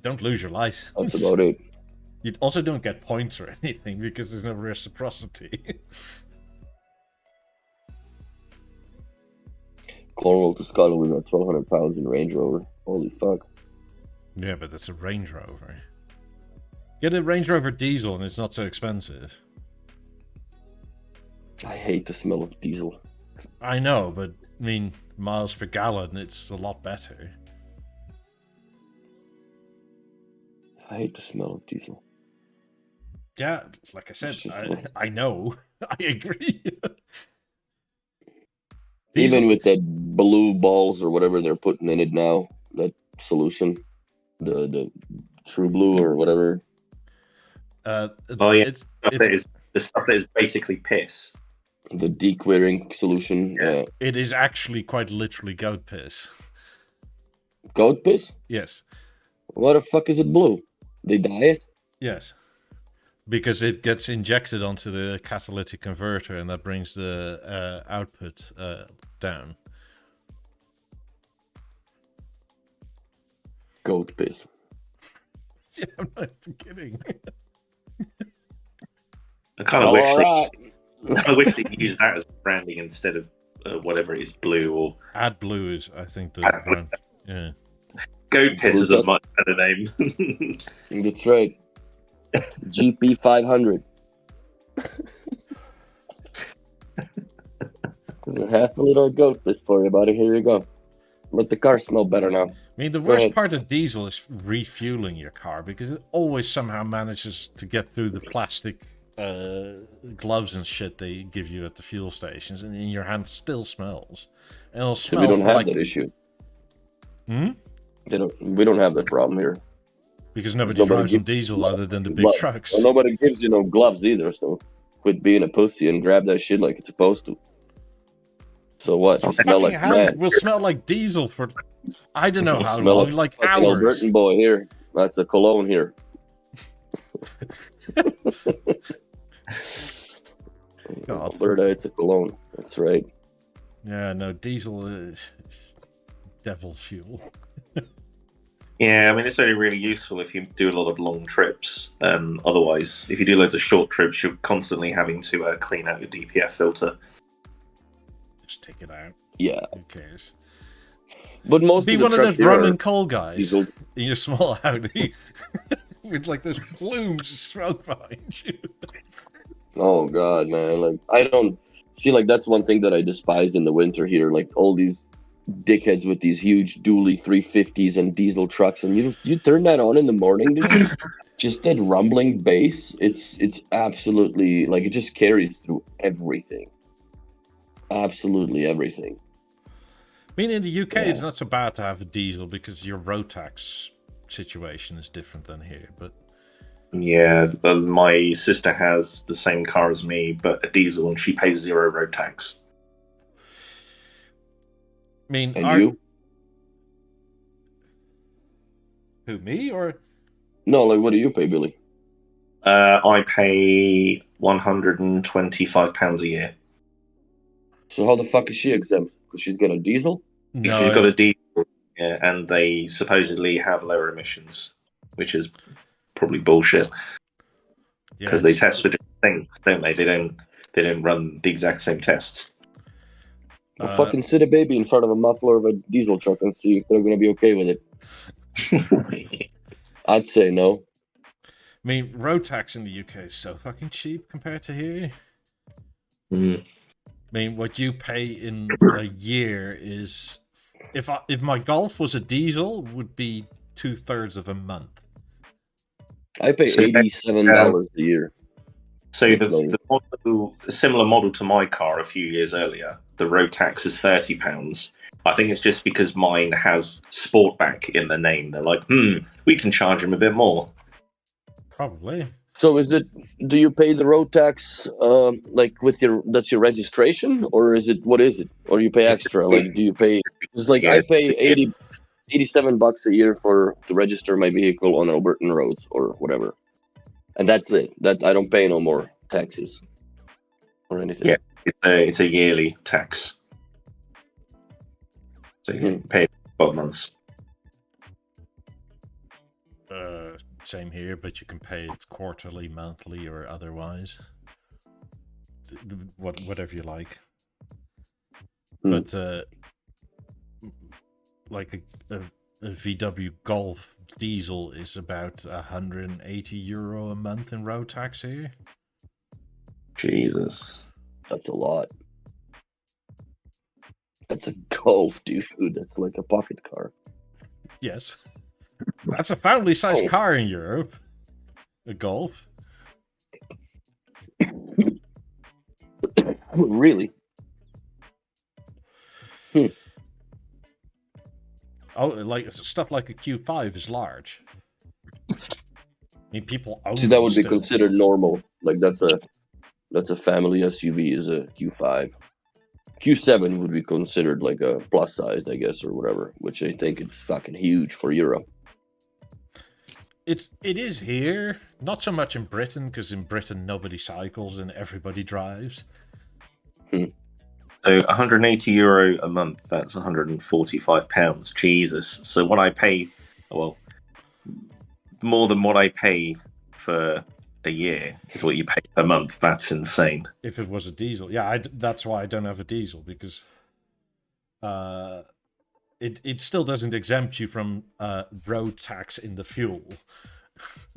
don't lose your license. That's about it. You also don't get points or anything because there's no reciprocity. Cornwall to Scotland, we got 1,200 pounds in Range Rover. Holy fuck. Yeah, but that's a Range Rover. Get a Range Rover diesel and it's not so expensive. I hate the smell of diesel. I know, but I mean, miles per gallon, it's a lot better. I hate the smell of diesel. Yeah, like I said, It's just I know. I agree. Even with that blue balls or whatever they're putting in it now, that solution, the True Blue or whatever. It's the stuff that is basically piss. The dequeering solution. Yeah. It is actually quite literally goat piss. Goat piss? Yes. Why the fuck is it blue? They dye it? Yes. Because it gets injected onto the catalytic converter and that brings the output down. Goat piss. Yeah, I'm not even kidding. I kind of wish they used that as branding instead of whatever it is, blue or AdBlue is, I think, the brand. Yeah. Goat piss is a much better name. That's right. GP 500. There's a half a liter of goat piss for you, buddy. Here you go. Let the car smell better now. I mean, the worst part of diesel is refueling your car because it always somehow manages to get through the plastic gloves and shit they give you at the fuel stations, and your hand still smells. And it'll smell. We don't have that issue. Hmm? We don't have that problem here. Because nobody drives on diesel other than the big trucks. Well, nobody gives you no gloves either, so quit being a pussy and grab that shit like it's supposed to. So what? Your Smell fucking like hand mad. will smell like diesel for I don't know how Smell long, like fucking hours. Albertan boy here. That's a cologne here. God. Alberta, it's a cologne. That's right. Yeah, no, diesel is devil fuel. Yeah, I mean, it's only really useful if you do a lot of long trips. Otherwise, if you do loads of short trips, you're constantly having to clean out your DPF filter. Just take it out. Yeah. Who cares? But most Be of the one of trucks those here rum are and coal guys diesel. in your small Audi with like those plumes of smoke behind you. Oh god, man! Like I don't see. Like that's one thing that I despise in the winter here. Like all these dickheads with these huge dually 350s and diesel trucks, and you turn that on in the morning, dude. Just that rumbling bass. It's absolutely like it just carries through everything. Absolutely everything. I mean, in the UK, Yeah. it's not so bad to have a diesel because your road tax situation is different than here. But Yeah, my sister has the same car as me, but a diesel, and she pays 0 road tax. I mean, And you? Who, me or? No, like what do you pay, Billy? I pay £125 a year. So how the fuck is she exempt? Because she's got a diesel? Because she's got a diesel, yeah, and they supposedly have lower emissions, which is probably bullshit. Because they test for different things, don't they? They don't run the exact same tests. Well, fucking sit a baby in front of a muffler of a diesel truck and see if they're going to be okay with it. I'd say no. I mean, road tax in the UK is so fucking cheap compared to here. Mm. I mean, what you pay in a year is, if my Golf was a diesel, would be 2/3 of a month. I pay $87 a year. So the similar model to my car a few years earlier, the road tax is £30. I think it's just because mine has Sportback in the name. They're like, we can charge him a bit more. Probably. So do you pay the road tax like that's your registration, or what is it? Or you pay extra? Like, do you pay, it's like I pay $87 a year to register my vehicle on Albertan roads or whatever. And that's it. That I don't pay no more taxes or anything. Yeah, it's a yearly tax. So you pay 12 months. Same here, but you can pay it quarterly, monthly, or otherwise. Whatever you like. But like a VW Golf diesel is about €180 a month in road tax here. Jesus. That's a lot. That's a Golf, dude. That's like a pocket car. Yes. That's a family-sized car in Europe. A Golf. Really? Oh, like stuff like a Q5 is large. I mean, people own. See, that would be considered normal. Like that's a family SUV is a Q5. Q7 would be considered like a plus size, I guess, or whatever. Which I think it's fucking huge for Europe. It is here, not so much in Britain, because in Britain nobody cycles and everybody drives. So €180 a month, that's £145. Jesus. So what I pay, more than what I pay for a year is what you pay per month. That's insane. If it was a diesel. Yeah, that's why I don't have a diesel, because it still doesn't exempt you from road tax in the fuel.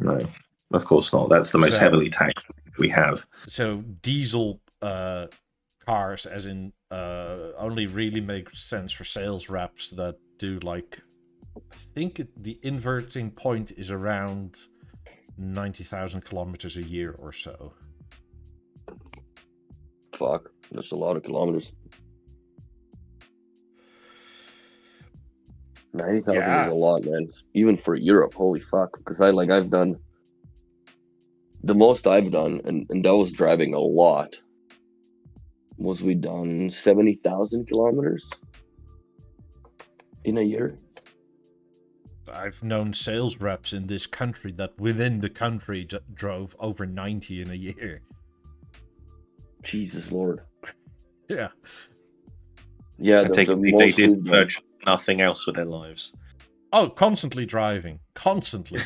No, of course not. That's the most heavily taxed we have. So diesel cars, as in, only really make sense for sales reps that do like, I think the inverting point is around 90,000 kilometers a year or so. Fuck, that's a lot of kilometers. 90,000 is a lot, man. Even for Europe, holy fuck. Because I've done the most I've done, and that was driving a lot. Was we done 70,000 kilometers in a year? I've known sales reps in this country that within the country drove over 90 in a year. Jesus Lord. Yeah. Yeah, they did virtually nothing else with their lives. Oh, constantly driving. Constantly.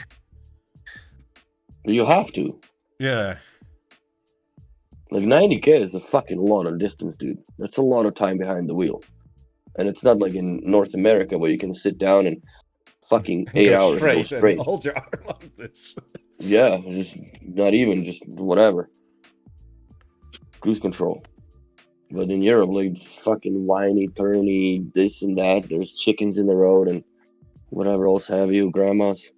You have to. Yeah. Like 90k is a fucking lot of distance, dude. That's a lot of time behind the wheel. And it's not like in North America where you can sit down and fucking 8 hours go straight. And hold your arm like this. Yeah, just not even, just whatever. Cruise control. But in Europe, like fucking whiny, turny, this and that. There's chickens in the road and whatever else have you, grandmas.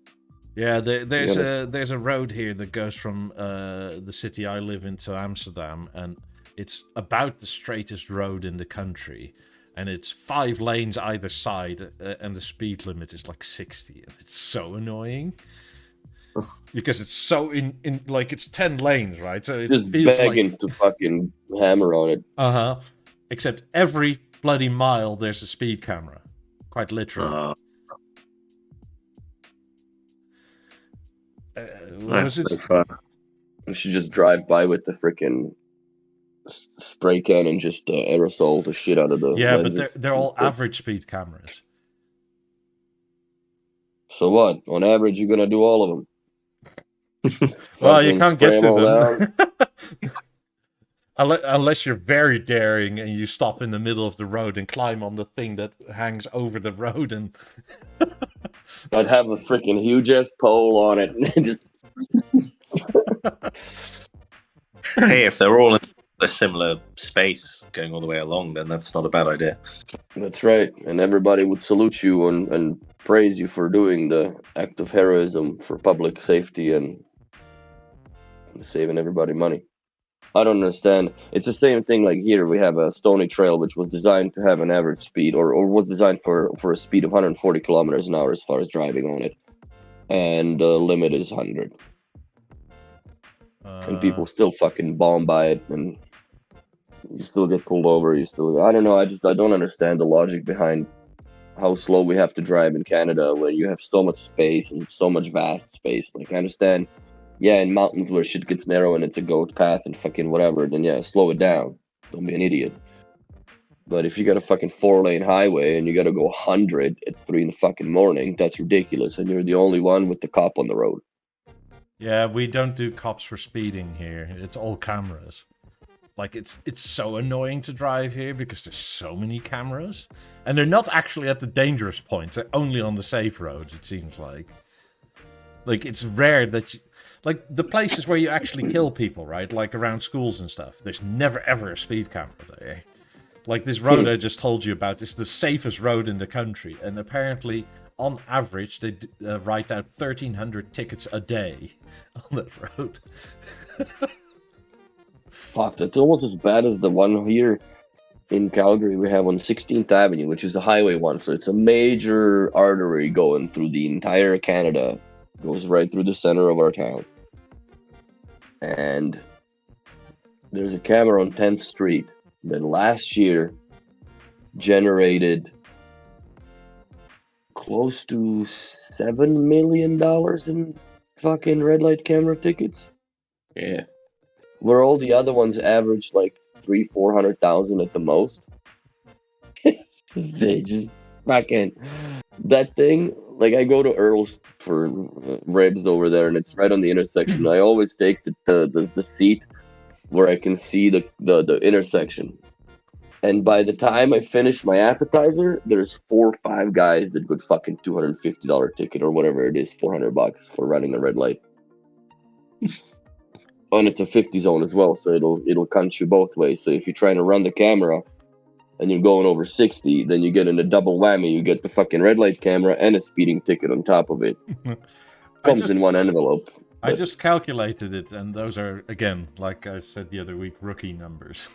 Yeah, there's a road here that goes from the city I live in to Amsterdam, and it's about the straightest road in the country, and it's 5 lanes either side, and the speed limit is like 60, and it's so annoying because it's so in like it's 10 lanes, right? So it just feels begging like to fucking hammer on it. Except every bloody mile there's a speed camera, quite literally. That's so fun. You should just drive by with the freaking spray can and just aerosol the shit out of the Yeah, but lenses. they're all average speed cameras. So what? On average, you're gonna do all of them. Well, you can't get to them. Unless you're very daring and you stop in the middle of the road and climb on the thing that hangs over the road and... I'd have a freaking huge ass pole on it. Just... Hey, if they're all in a similar space going all the way along, then that's not a bad idea. That's right. And everybody would salute you and praise you for doing the act of heroism for public safety and saving everybody money. I don't understand. It's the same thing like here. We have a Stony Trail, which was designed to have an average speed or was designed for a speed of 140 kilometers an hour as far as driving on it. And the limit is 100. And people still fucking bomb by it, and you still get pulled over. I don't know. I don't understand the logic behind how slow we have to drive in Canada when you have so much space and so much vast space. Like, I understand, yeah, in mountains where shit gets narrow and it's a goat path and fucking whatever, then yeah, slow it down. Don't be an idiot. But if you got a fucking 4-lane highway and you got to go 100 at 3 in the fucking morning, that's ridiculous. And you're the only one with the cop on the road. Yeah, we don't do cops for speeding here. It's all cameras. Like, it's so annoying to drive here because there's so many cameras. And they're not actually at the dangerous points. They're only on the safe roads, it seems like. Like, it's rare that you... Like, the places where you actually kill people, right? Like, around schools and stuff. There's never, ever a speed camera there. Like, this road I just told you about is the safest road in the country. And apparently... On average, they write out 1,300 tickets a day on that road. Fuck, that's almost as bad as the one here in Calgary we have on 16th Avenue, which is a highway one. So it's a major artery going through the entire Canada. Goes right through the center of our town. And there's a camera on 10th Street that last year generated close to $7 million in fucking red light camera tickets. Yeah. Where all the other ones average like 300,000-400,000 at the most. They just fucking that thing. Like, I go to Earl's for ribs over there, and it's right on the intersection. I always take the seat where I can see the intersection. And by the time I finish my appetizer, there's 4 or 5 guys that got fucking $250 ticket or whatever it is, $400 for running a red light. And it's a 50 zone as well, so it'll cunt you both ways. So if you're trying to run the camera and you're going over 60, then you get in a double whammy. You get the fucking red light camera and a speeding ticket on top of it. Comes in one envelope. I just calculated it, and those are, again, like I said the other week, rookie numbers.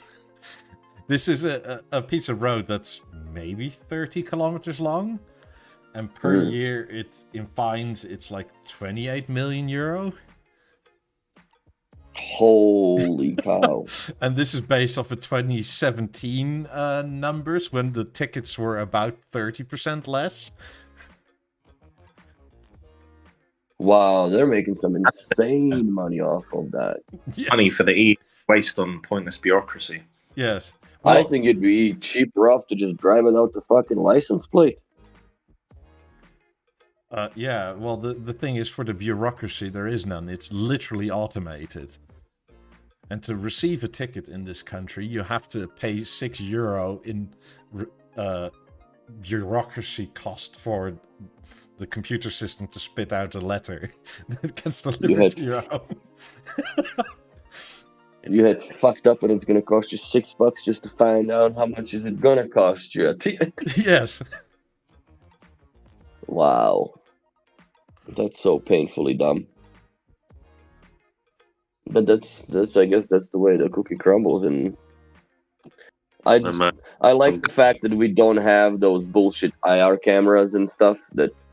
This is a piece of road that's maybe 30 kilometers long, and per year in fines it's like 28 million euro. Holy cow. And this is based off of 2017 numbers when the tickets were about 30% less. Wow, they're making some insane money off of that. Yes. Money for the waste on pointless bureaucracy. Yes. Well, I think it'd be cheaper off to just drive without the fucking license plate. Yeah, well, the thing is, for the bureaucracy, there is none. It's literally automated. And to receive a ticket in this country, you have to pay €6 in bureaucracy cost for the computer system to spit out a letter that gets delivered to your home. You had fucked up and it's going to cost you $6 just to find out how much is it going to cost you. Yes. Wow. That's so painfully dumb. But that's I guess that's the way the cookie crumbles. And I like the fact that we don't have those bullshit IR cameras and stuff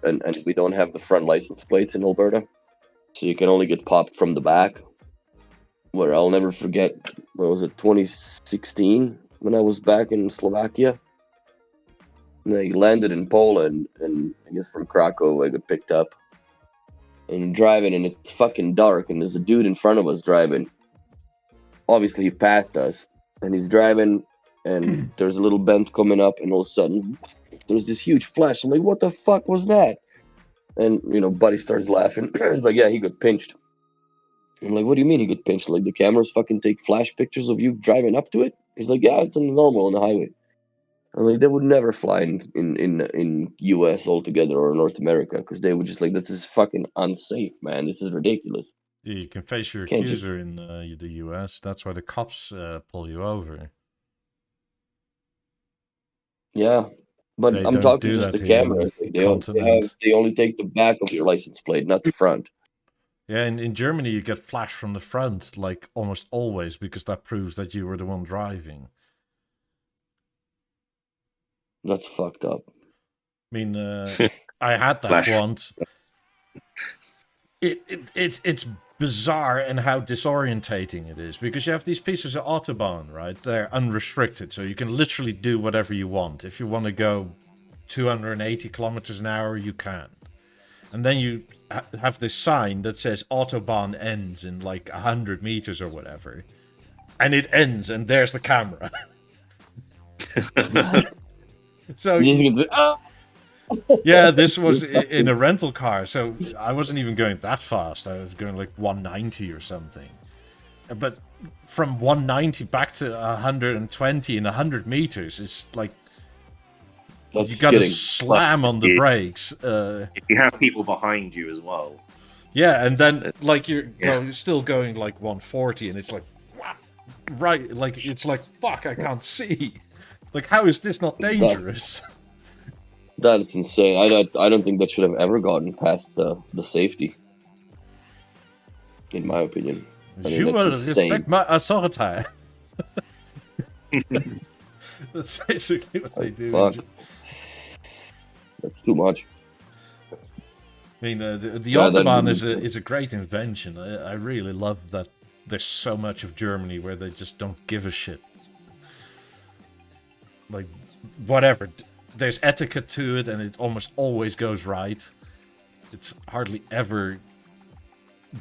and we don't have the front license plates in Alberta. So you can only get popped from the back. Where I'll never forget, what was it, 2016, when I was back in Slovakia. And I landed in Poland, and I guess from Krakow I got picked up. And driving, and it's fucking dark, and there's a dude in front of us driving. Obviously he passed us, and he's driving, and there's a little bend coming up, and all of a sudden, there's this huge flash. I'm like, what the fuck was that? And buddy starts laughing. He's like, yeah, he got pinched. I'm like, what do you mean he got pinched? Like the cameras fucking take flash pictures of you driving up to it? He's like, yeah, it's normal on the highway. I'm like, they would never fly in US altogether or North America, because they would just like, this is fucking unsafe, man. This is ridiculous. Yeah, you can face your Can't just- accuser in the US. That's why the cops pull you over. Yeah, but They I'm don't talking do just that the here in cameras. the Like, they only take the back of your license plate, not the front. Yeah, in Germany you get flash from the front, like almost always, because that proves that you were the one driving. That's fucked up. I mean, I had that Flash. once. It's bizarre and how disorientating it is, because you have these pieces of Autobahn, right? They're unrestricted, so you can literally do whatever you want. If you want to go 280 kilometers an hour, you can. And then you have this sign that says Autobahn ends in like 100 meters or whatever. And it ends, and there's the camera. So yeah, this was in a rental car, so I wasn't even going that fast. I was going like 190 or something. But from 190 back to 120 in 100 meters is like, you gotta slam on the brakes. If you have people behind you as well. Yeah, and then like you're still going like 140, and it's like, right, like it's like, fuck, I can't see. Like, how is this not dangerous? That's insane. I don't think that should have ever gotten past the safety, in my opinion. You will respect my authority. That's basically what they do. Fuck. That's too much. I mean, the Autobahn is a great invention. I really love that there's so much of Germany where they just don't give a shit. Like, whatever. There's etiquette to it, and it almost always goes right. It's hardly ever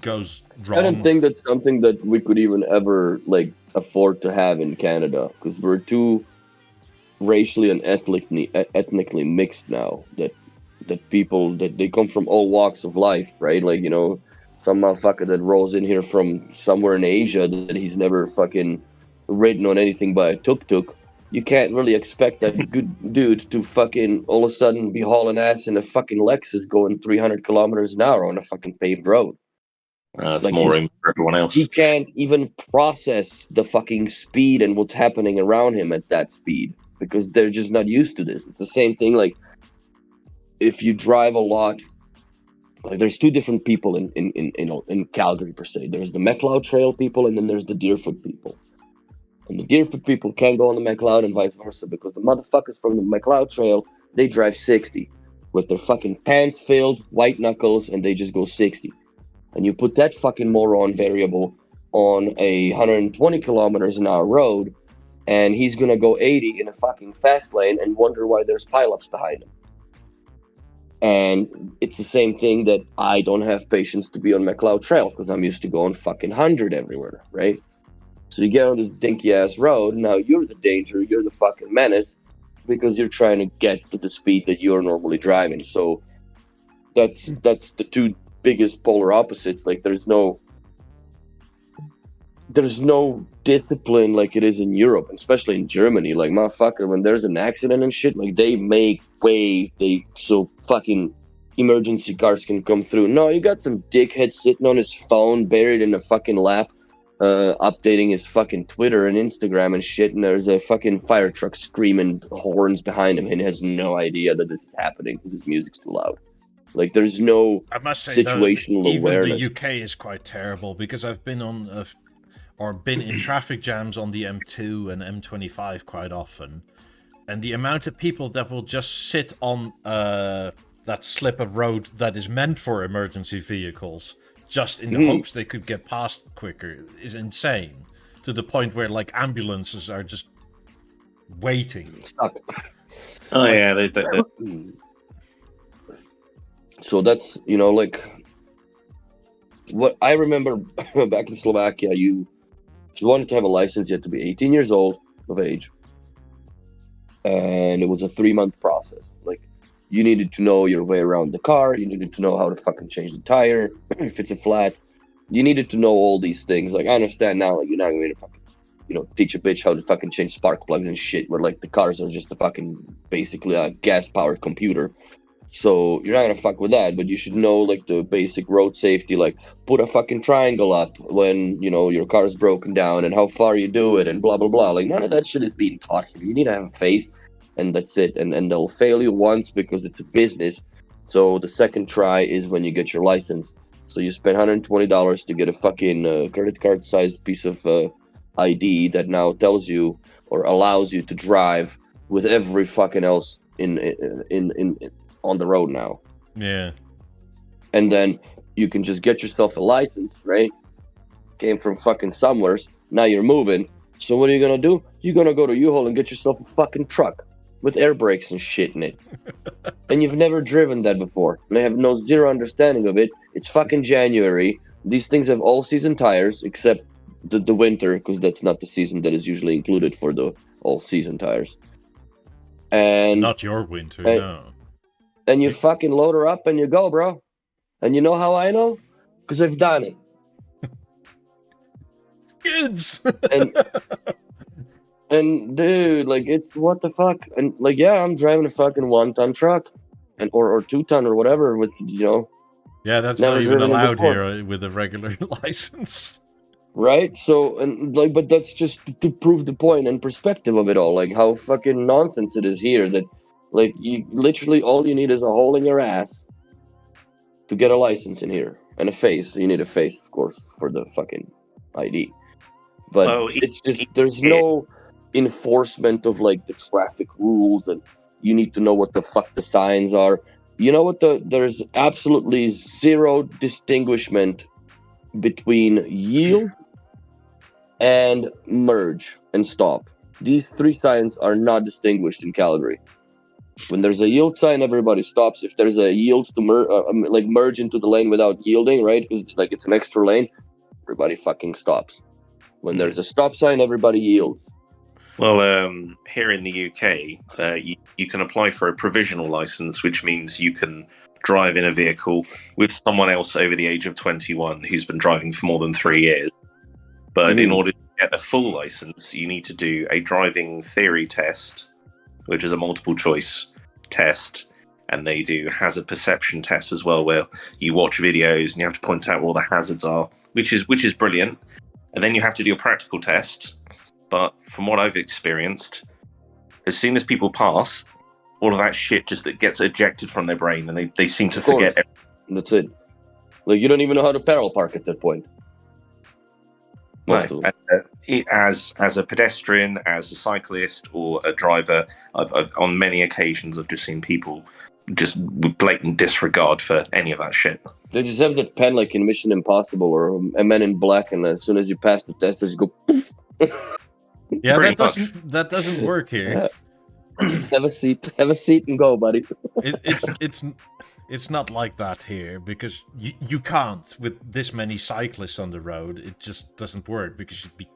goes wrong. I don't think that's something that we could even ever like afford to have in Canada, because we're too racially and ethnically mixed now. That people that they come from all walks of life, right? Like, some motherfucker that rolls in here from somewhere in Asia that he's never fucking ridden on anything by a tuk-tuk. You can't really expect that good dude to fucking all of a sudden be hauling ass in a fucking Lexus going 300 kilometers an hour on a fucking paved road. That's Like, more room for everyone else. He can't even process the fucking speed and what's happening around him at that speed, because they're just not used to this. It's the same thing, like, if you drive a lot, like, there's two different people in Calgary per se. There's the McLeod Trail people, and then there's the Deerfoot people. And the Deerfoot people can't go on the McLeod and vice versa, because the motherfuckers from the McLeod Trail, they drive 60 with their fucking pants filled, white knuckles, and they just go 60. And you put that fucking moron variable on a 120 kilometers an hour road, and he's gonna go 80 in a fucking fast lane and wonder why there's pileups behind him. And it's the same thing that I don't have patience to be on McLeod Trail, because I'm used to going fucking 100 everywhere, right? So you get on this dinky ass road, now you're the danger, you're the fucking menace, because you're trying to get to the speed that you're normally driving. So that's the two biggest polar opposites. Like, there's no discipline like it is in Europe, especially in Germany. Like, motherfucker, when there's an accident and shit, like, they make way so fucking emergency cars can come through. No, you got some dickhead sitting on his phone buried in a fucking lap, updating his fucking Twitter and Instagram and shit, and there's a fucking fire truck screaming horns behind him, and he has no idea that this is happening because his music's too loud. Like, there's no situational awareness. Even the UK is quite terrible, because I've been on been in traffic jams on the M2 and M25 quite often, and the amount of people that will just sit on that slip of road that is meant for emergency vehicles, just in the hopes they could get past quicker, is insane. To the point where, like, ambulances are just waiting. Stuck. Oh, yeah. They So that's, like, what I remember back in Slovakia, If you wanted to have a license, you had to be 18 years old of age, and it was a 3-month process. Like, you needed to know your way around the car. You needed to know how to fucking change the tire if it's a flat. You needed to know all these things. Like, I understand now, like, you're not going to fucking, teach a bitch how to fucking change spark plugs and shit, where, like, the cars are just basically a gas-powered computer. So you're not going to fuck with that, but you should know, like, the basic road safety, like, put a fucking triangle up when, your car's broken down and how far you do it and blah, blah, blah. Like, none of that shit is being taught here. You need to have a face, and that's it. And they'll fail you once because it's a business. So the second try is when you get your license. So you spend $120 to get a fucking credit card sized piece of ID that now tells you or allows you to drive with every fucking else in on the road now. Yeah. And then you can just get yourself a license, right? Came from fucking somewheres. Now you're moving. So what are you gonna do? You're gonna go to U-Haul and get yourself a fucking truck with air brakes and shit in it. And you've never driven that before. And I have zero understanding of it. It's fucking January. These things have all-season tires, except the winter, because that's not the season that is usually included for the all-season tires. And not your winter, no. And you fucking load her up and you go, bro. And you know how I know? Because I've done it. Kids! And dude, like, it's what the fuck? And like, yeah, I'm driving a fucking 1-ton truck, and or 2-ton or whatever with, Yeah, that's never not even driven it allowed before. here with a regular license. Right? So, and like, but that's just to prove the point and perspective of it all. Like, how fucking nonsense it is here that, like, you literally all you need is a hole in your ass to get a license in here, and a face. You need a face, of course, for the fucking ID. But it's just, there's no enforcement of, like, the traffic rules, and you need to know what the fuck the signs are. You know what? There's absolutely zero distinguishment between yield and merge and stop. These 3 signs are not distinguished in Calgary. When there's a yield sign, everybody stops. If there's a yield to merge into the lane without yielding, right? Because, like, it's an extra lane, everybody fucking stops. When there's a stop sign, everybody yields. Well, here in the UK, you can apply for a provisional license, which means you can drive in a vehicle with someone else over the age of 21 who's been driving for more than 3 years. But in order to get a full license, you need to do a driving theory test, which is a multiple choice test, and they do hazard perception tests as well, where you watch videos and you have to point out where all the hazards are, which is brilliant. And then you have to do a practical test. But from what I've experienced, as soon as people pass, all of that shit just gets ejected from their brain, and they seem to forget everything. That's it. Like, you don't even know how to parallel park at that point. No. As a pedestrian, as a cyclist, or a driver, I've on many occasions I've just seen people just with blatant disregard for any of that shit. They just have that pen like in Mission Impossible or a Men in Black, and as soon as you pass the test, they just go. Yeah, that doesn't work here. Have a seat and go, buddy. It's not like that here, because you can't with this many cyclists on the road. It just doesn't work because you'd be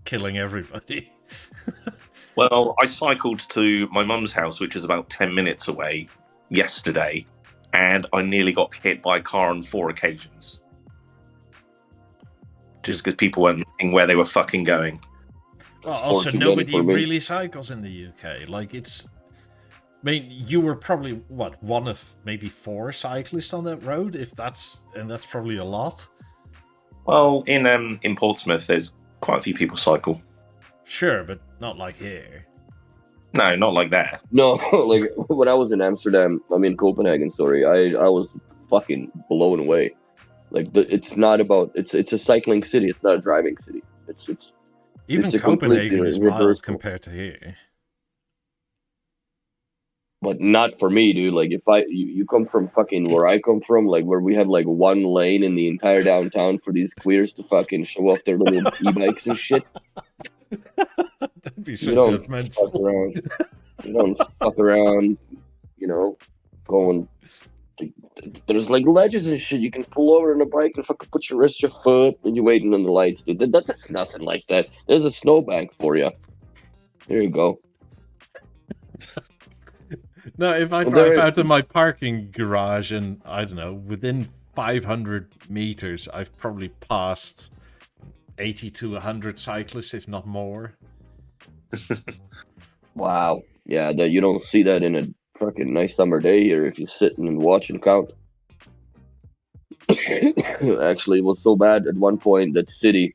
killing everybody. Well, I cycled to my mum's house, which is about 10 minutes away, yesterday, and I nearly got hit by a car on 4 occasions. Just because people weren't looking where they were fucking going. Well, also, nobody really cycles in the UK. Like, I mean, you were probably, one of maybe 4 cyclists on that road, that's probably a lot. Well, in Portsmouth, there's quite a few people cycle. Sure, but not like here. No, not like that. No, like, when I was in Amsterdam, Copenhagen, sorry, I was fucking blown away. Like, it's not about, it's a cycling city, it's not a driving city. Even Copenhagen is miles compared to here. But not for me, dude. Like, if you come from fucking where I come from, like, where we have like 1 lane in the entire downtown for these queers to fucking show off their little e-bikes and shit. That'd be so judgmental. You don't fuck around, going there's like ledges and shit. You can pull over on a bike and fucking put your foot and you're waiting on the lights, dude. That's nothing like that. There's a snowbank for you. Here you go. No, if I drive out of my parking garage and, I don't know, within 500 meters, I've probably passed 80 to 100 cyclists, if not more. Wow. Yeah, you don't see that in a fucking nice summer day here if you're sitting and watching count. Actually, it was so bad at one point that city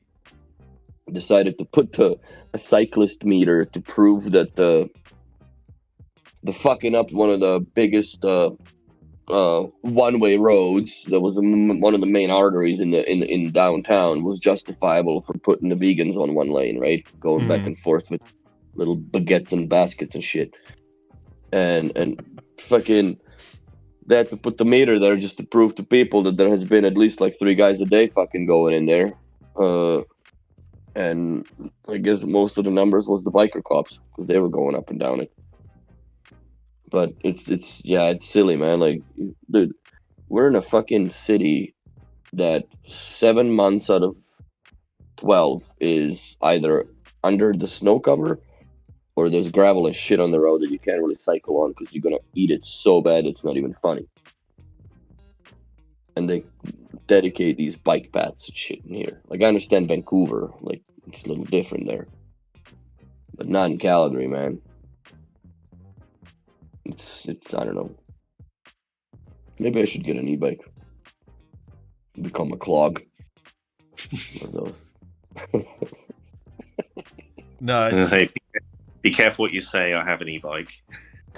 decided to put a cyclist meter to prove that the fucking up one of the biggest one-way roads that was one of the main arteries in downtown was justifiable for putting the vegans on one lane, right? Going back and forth with little baguettes and baskets and shit. And fucking they had to put the meter there just to prove to people that there has been at least like 3 guys a day fucking going in there. And I guess most of the numbers was the biker cops because they were going up and down it. But it's silly, man. Like, dude, we're in a fucking city that 7 months out of 12 is either under the snow cover or there's gravel and shit on the road that you can't really cycle on because you're gonna eat it so bad it's not even funny. And they dedicate these bike paths and shit in here. Like, I understand Vancouver, like it's a little different there, but not in Calgary, man. It's I don't know. Maybe I should get an e-bike. Become a clog. No, it's... Hey, be careful what you say. I have an e-bike.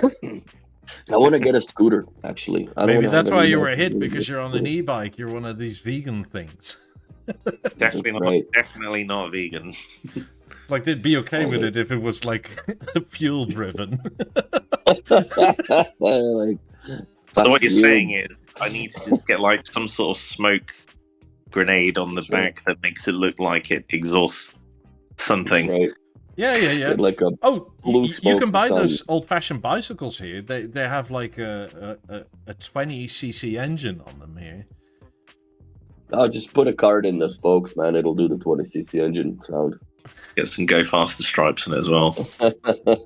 I want to get a scooter, actually. Maybe that's why you were hit, because you're on an e-bike. You're one of these vegan things. Definitely not vegan. Like, they'd be okay with it if it was like fuel driven. Like, so what you're saying is, I need to just get like some sort of smoke grenade on the back that makes it look like it exhausts something. Right. Yeah. Get like a you can buy those old-fashioned bicycles here. They have like a 20cc engine on them here. I'll just put a card in the spokes, man. It'll do the 20cc engine sound. Get some go faster stripes in it as well.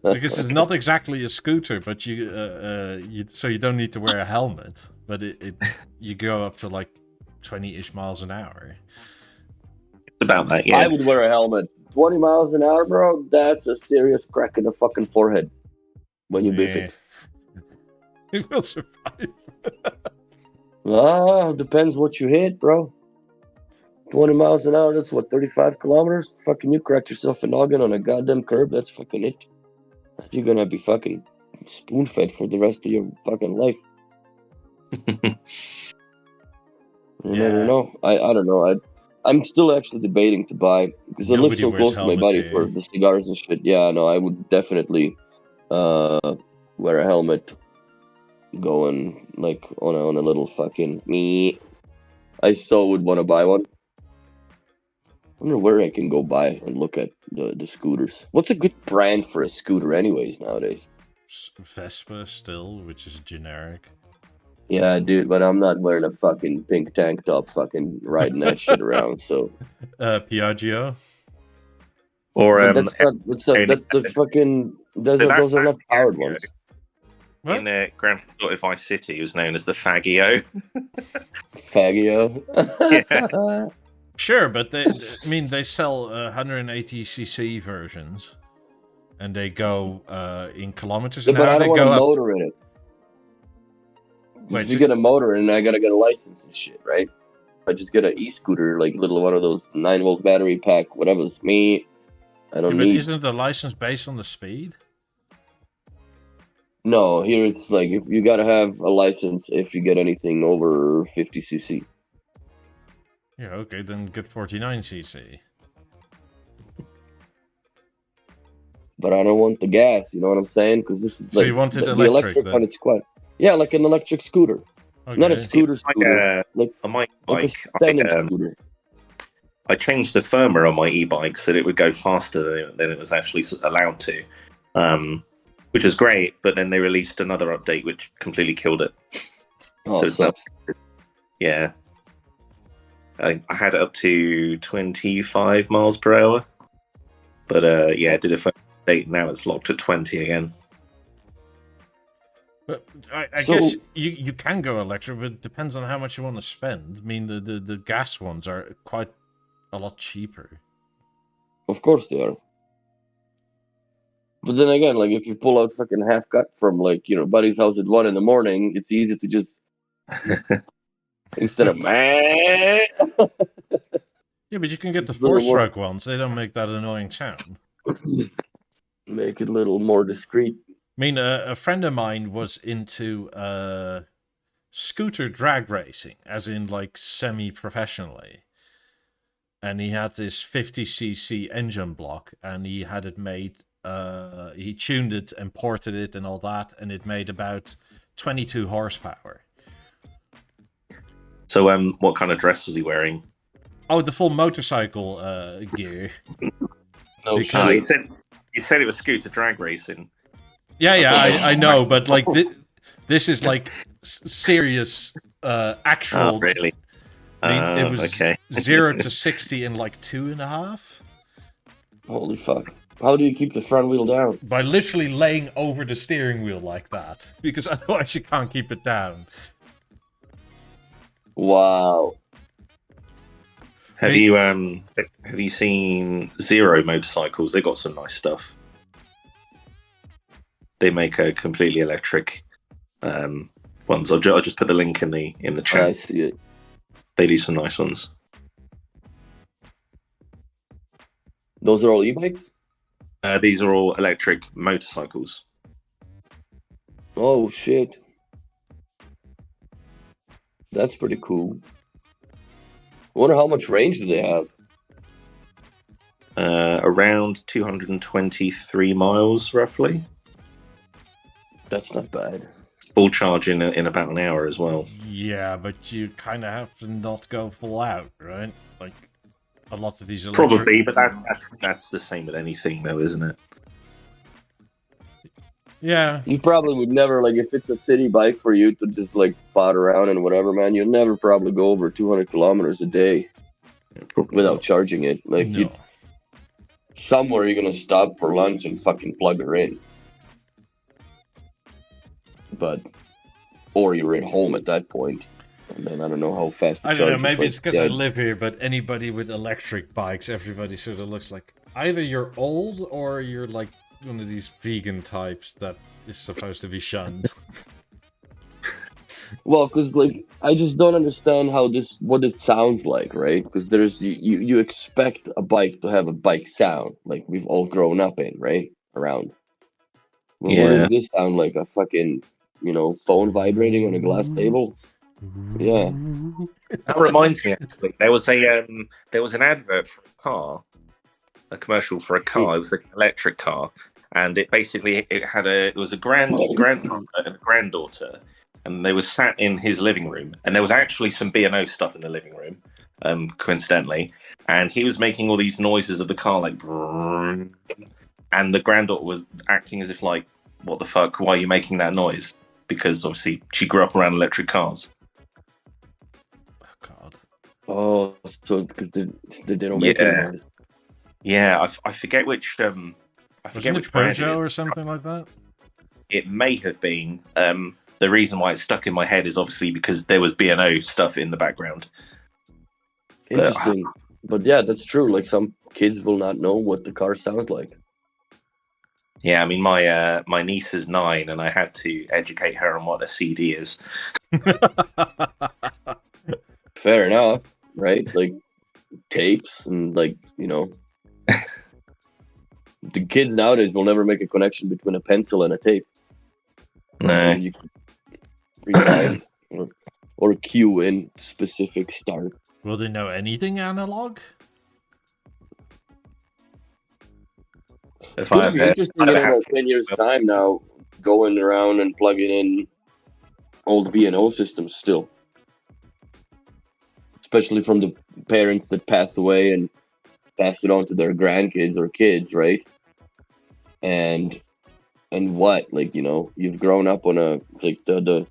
Because it's not exactly a scooter, but so you don't need to wear a helmet. But you go up to like 20-ish miles an hour. It's about that, yeah. I would wear a helmet. 20 miles an hour, bro, that's a serious crack in the fucking forehead when you biff it. You will survive. Depends what you hit, bro. 20 miles an hour, that's what, 35 kilometers? Fucking you crack yourself a noggin on a goddamn curb, that's fucking it. You're gonna be fucking spoon-fed for the rest of your fucking life. You never know. I don't know. I'm still actually debating to buy, because I live so close to my buddy for the cigars and shit. Yeah, no, I would definitely wear a helmet going like on a little fucking me. I so would want to buy one. I wonder where I can go buy and look at the scooters. What's a good brand for a scooter anyways nowadays? Vespa still, which is generic. Yeah, dude, but I'm not wearing a fucking pink tank top fucking riding that shit around, so... Piaggio? Or, that's the fucking... Those are not powered ones. What? In Grand Theft Vice City, it was known as the Faggio. Faggio? Yeah. Sure, but they sell 180cc versions, and they go in kilometers an hour. But I don't want a motor in it. Wait, if you get a motor and I gotta get a license and shit, right? If I just get an e-scooter, like little one of those 9-volt battery pack, whatever's me, I don't need. Isn't the license based on the speed? No, here it's like if you gotta have a license if you get anything over 50cc. Yeah, okay, then get 49cc. But I don't want the gas, you know what I'm saying? Because this is so like you wanted the electric one. It's quite, yeah, like an electric scooter, not a scooter. On my bike, scooter. I changed the firmware on my e-bike so that it would go faster than it was actually allowed to, which was great. But then they released another update which completely killed it. Oh, So it it's not. sucks. Yeah. I had it up to 25 miles per hour. But yeah, I did a first date. Now it's locked at 20 again. But I So- guess you can go electric, but it depends on how much you want to spend. I mean, the gas ones are quite a lot cheaper. Of course they are. But then again, like if you pull out fucking half cut from like, you know, buddy's house at 1 a.m, it's easy to just instead of man. Yeah, but you can get the It's a little more- four-stroke ones. They don't make that annoying sound. Make it a little more discreet. I mean, a friend of mine was into scooter drag racing, as in like semi-professionally. And he had this 50cc engine block, and he had it made. He tuned it and ported it and all that, and it made about 22 horsepower. So what kind of dress was he wearing? Oh, the full motorcycle gear. No Because- shit. You said it was scooter drag racing. Yeah, I know, but like this is like serious actual. Oh, really? I mean, it was okay. 0 to 60 in like 2.5 Holy fuck. How do you keep the front wheel down? by literally laying over the steering wheel like that, because otherwise you can't keep it down. Wow. Have Hey- you seen Zero motorcycles? They got some nice stuff. They make a completely electric ones. I'll just put the link in the I chat. see it. They do some nice ones. Those are all e-bikes? These are all electric motorcycles. Oh shit. That's pretty cool. I wonder how much range do they have? Around 223 miles, roughly. That's not bad. Full charge in about an hour as well. Yeah, but you kind of have to not go full out, right? Like a lot of these electric... Probably, but that's the same with anything, though, isn't it? Yeah, You probably would never, like, if it's a city bike for you to just, like, pot around and whatever, man, you'll never probably go over 200 kilometers a day Probably without not. charging it. Like, no. you somewhere you're gonna stop for lunch and fucking plug her in. But, or you're at home at that point. And then I don't know how fast the I don't know, charge is, maybe like, it's because I dead. live here, but anybody with electric bikes, everybody sort of looks like either you're old or you're like one of these vegan types that is supposed to be shunned. Well, because like I just don't understand what it sounds like, right? Because there's you expect a bike to have a bike sound, like we've all grown up in, right? Around. Well, what Yeah. does this sound like? A fucking phone vibrating on a glass table? Yeah. That reminds me, actually, there was an advert for a car, a commercial for a car. It was an electric car, and it was a grandfather and a granddaughter, and they were sat in his living room, and there was actually some B&O stuff in the living room, coincidentally, and he was making all these noises of the car, like, brrrr, and the granddaughter was acting as if like, what the fuck, why are you making that noise? Because obviously she grew up around electric cars. Oh, God. Oh, so because they don't make Yeah. any noise. Yeah, I forget which I forget Wasn't which it brand it Peugeot is. or something like that? It may have been. The reason why it's stuck in my head is obviously because there was B&O stuff in the background. Interesting. But yeah, that's true. Like some kids will not know what the car sounds like. Yeah, I mean my niece is 9, and I had to educate her on what a CD is. Fair enough, right? Like tapes and like the kids nowadays will never make a connection between a pencil and a tape. No, You can rewind or cue in specific start. Will they know anything analog? if Could I be have interesting in about 10 years' time now, going around and plugging in old B&O systems still. Especially from the parents that passed away and passed it on to their grandkids or kids, right? And what, like, you've grown up on a, like, the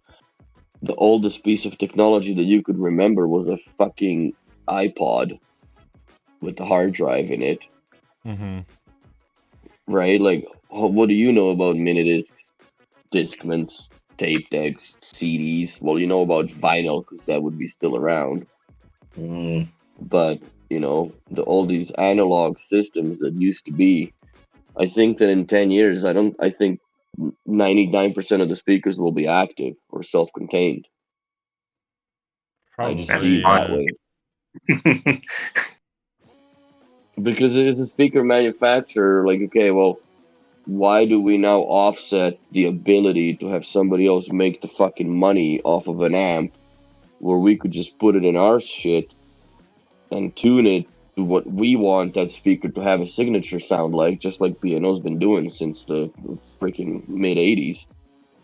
the oldest piece of technology that you could remember was a fucking iPod with the hard drive in it, Mm-hmm. right? Like, what do you know about minidiscs, Discmans, tape decks, CDs? Well, you know about vinyl because that would be still around. Mm. But all these analog systems that used to be, I think that in 10 years, I think 99% of the speakers will be active or self-contained. I just see Probably, it that yeah. way. Because as a speaker manufacturer, like, okay, well, why do we now offset the ability to have somebody else make the fucking money off of an amp where we could just put it in our shit and tune it to what we want that speaker to have a signature sound like, just like B&O's been doing since the freaking mid 80s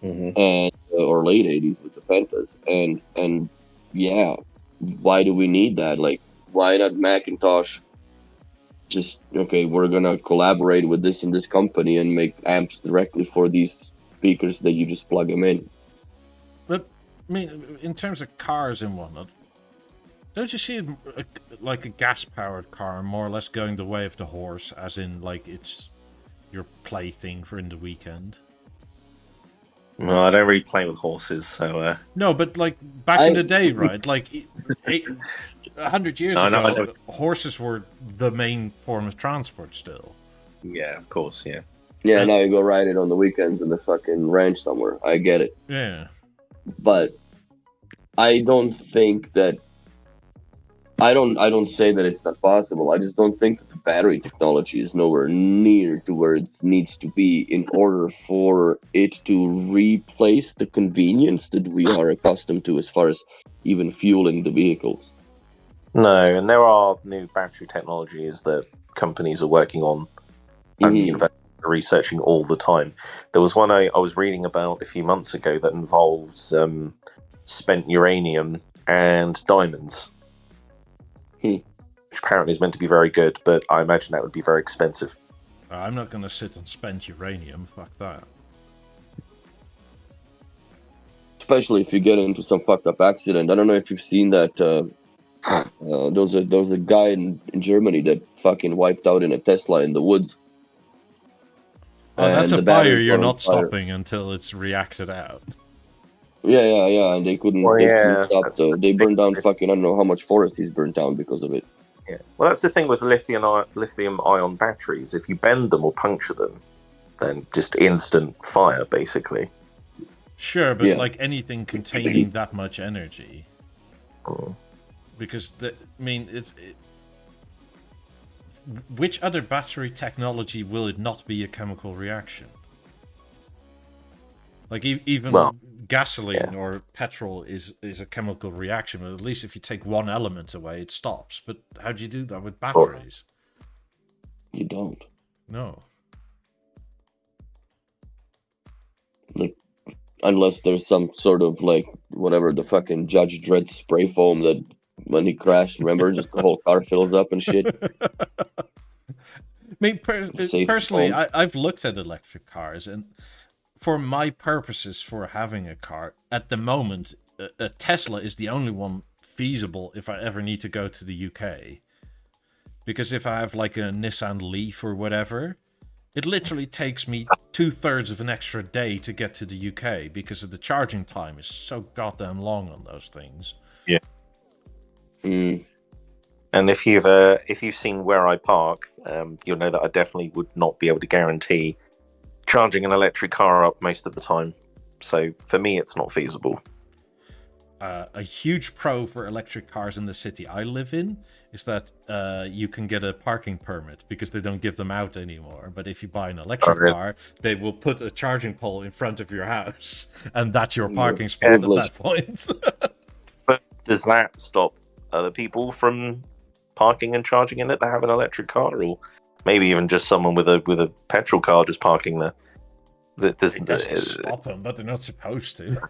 Mhm. and or late 80s with the Pentas. And yeah, why do we need that? Like, why not Macintosh just, okay, we're gonna collaborate with this and this company and make amps directly for these speakers that you just plug them in. But I mean, in terms of cars and whatnot, don't you see it like a gas-powered car more or less going the way of the horse, as in like it's your plaything for in the weekend? No, I don't really play with horses, so No, but like back in the day, right? Like 100 years No, I ago, know. horses were the main form of transport still. yeah, of course, yeah. Yeah, now you go ride it on the weekends in the fucking ranch somewhere. I get it. Yeah. But I don't think that I don't say that it's not possible. I just don't think that the battery technology is nowhere near to where it needs to be in order for it to replace the convenience that we are accustomed to as far as even fueling the vehicles. No, and there are new battery technologies that companies are working on and universities are researching all the time. There was one I was reading about a few months ago that involves spent uranium and diamonds. Which apparently is meant to be very good, but I imagine that would be very expensive. I'm not going to sit and spend uranium. Fuck that. Especially if you get into some fucked up accident. I don't know if you've seen that. There was a guy in Germany that fucking wiped out in a Tesla in the woods. Oh, that's And a the battery fire you're caught on not fire. stopping until it's reacted out. Yeah, and they couldn't. Well, they yeah, couldn't stop that's the. the They burned down thing. fucking. I don't know how much forest he's burned down because of it. Yeah. Well, that's the thing with lithium-ion batteries. If you bend them or puncture them, then just instant fire, basically. Sure, but Yeah. like anything containing that much energy. Mm. Because, which other battery technology will it not be a chemical reaction? Like, even Well, gasoline yeah. or petrol is a chemical reaction, but at least if you take one element away, it stops. But how do you do that with course. batteries? You don't. No. Like, unless there's some sort of like whatever the fucking Judge Dredd spray foam that when he crashed, remember, just the whole car fills up and shit. I mean, Safe personally, foam. I've looked at electric cars, and for my purposes for having a car, at the moment, a Tesla is the only one feasible if I ever need to go to the UK. Because if I have like a Nissan Leaf or whatever, it literally takes me 2/3 of an extra day to get to the UK because of the charging time is so goddamn long on those things. Yeah. Mm. And if you've seen where I park, you'll know that I definitely would not be able to guarantee charging an electric car up most of the time. So for me, it's not feasible. A huge pro for electric cars in the city I live in is that you can get a parking permit because they don't give them out anymore. But if you buy an electric car, they will put a charging pole in front of your house, and that's your parking spot at that point. But does that stop other people from parking and charging in it that have an electric car, or maybe even just someone with a petrol car just parking there? It doesn't stop them, but they're not supposed to.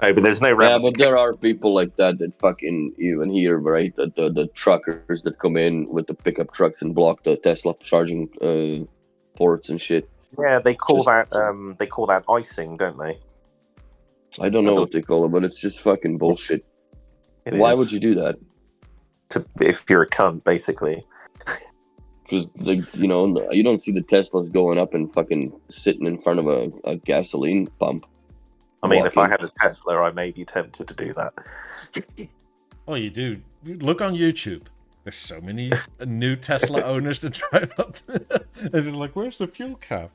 No, but there's no Yeah, but there are people like that fucking even here, right? The truckers that come in with the pickup trucks and block the Tesla charging ports and shit. Yeah, they call that icing, don't they? I don't know what they call it, but it's just fucking bullshit. Why would you do that? If you're a cunt, basically. Because you don't see the Teslas going up and fucking sitting in front of a gasoline pump. I mean, if I had a Tesla, I may be tempted to do that. Oh, you do. Look on YouTube. There's so many new Tesla owners that drive up. Is it like, where's the fuel cap?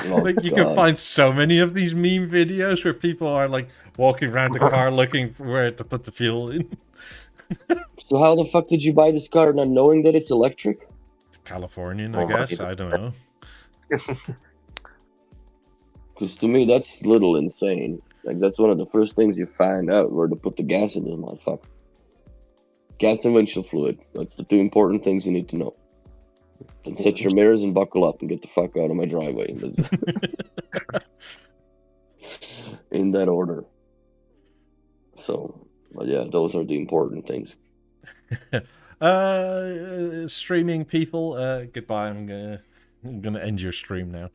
Like you can find so many of these meme videos where people are like walking around the car looking for where to put the fuel in. So how the fuck did you buy this car not knowing that it's electric? Californian, I guess. I don't know. Because to me, that's little insane. Like, that's one of the first things you find out, where to put the gas in this motherfucker. Gas and windshield fluid. That's the two important things you need to know. And set your mirrors and buckle up and get the fuck out of my driveway. In that order. So, but yeah, those are the important things. Streaming people, goodbye. I'm gonna end your stream now.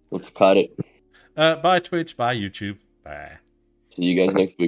Let's cut it. Bye Twitch, bye YouTube, bye. See you guys next week.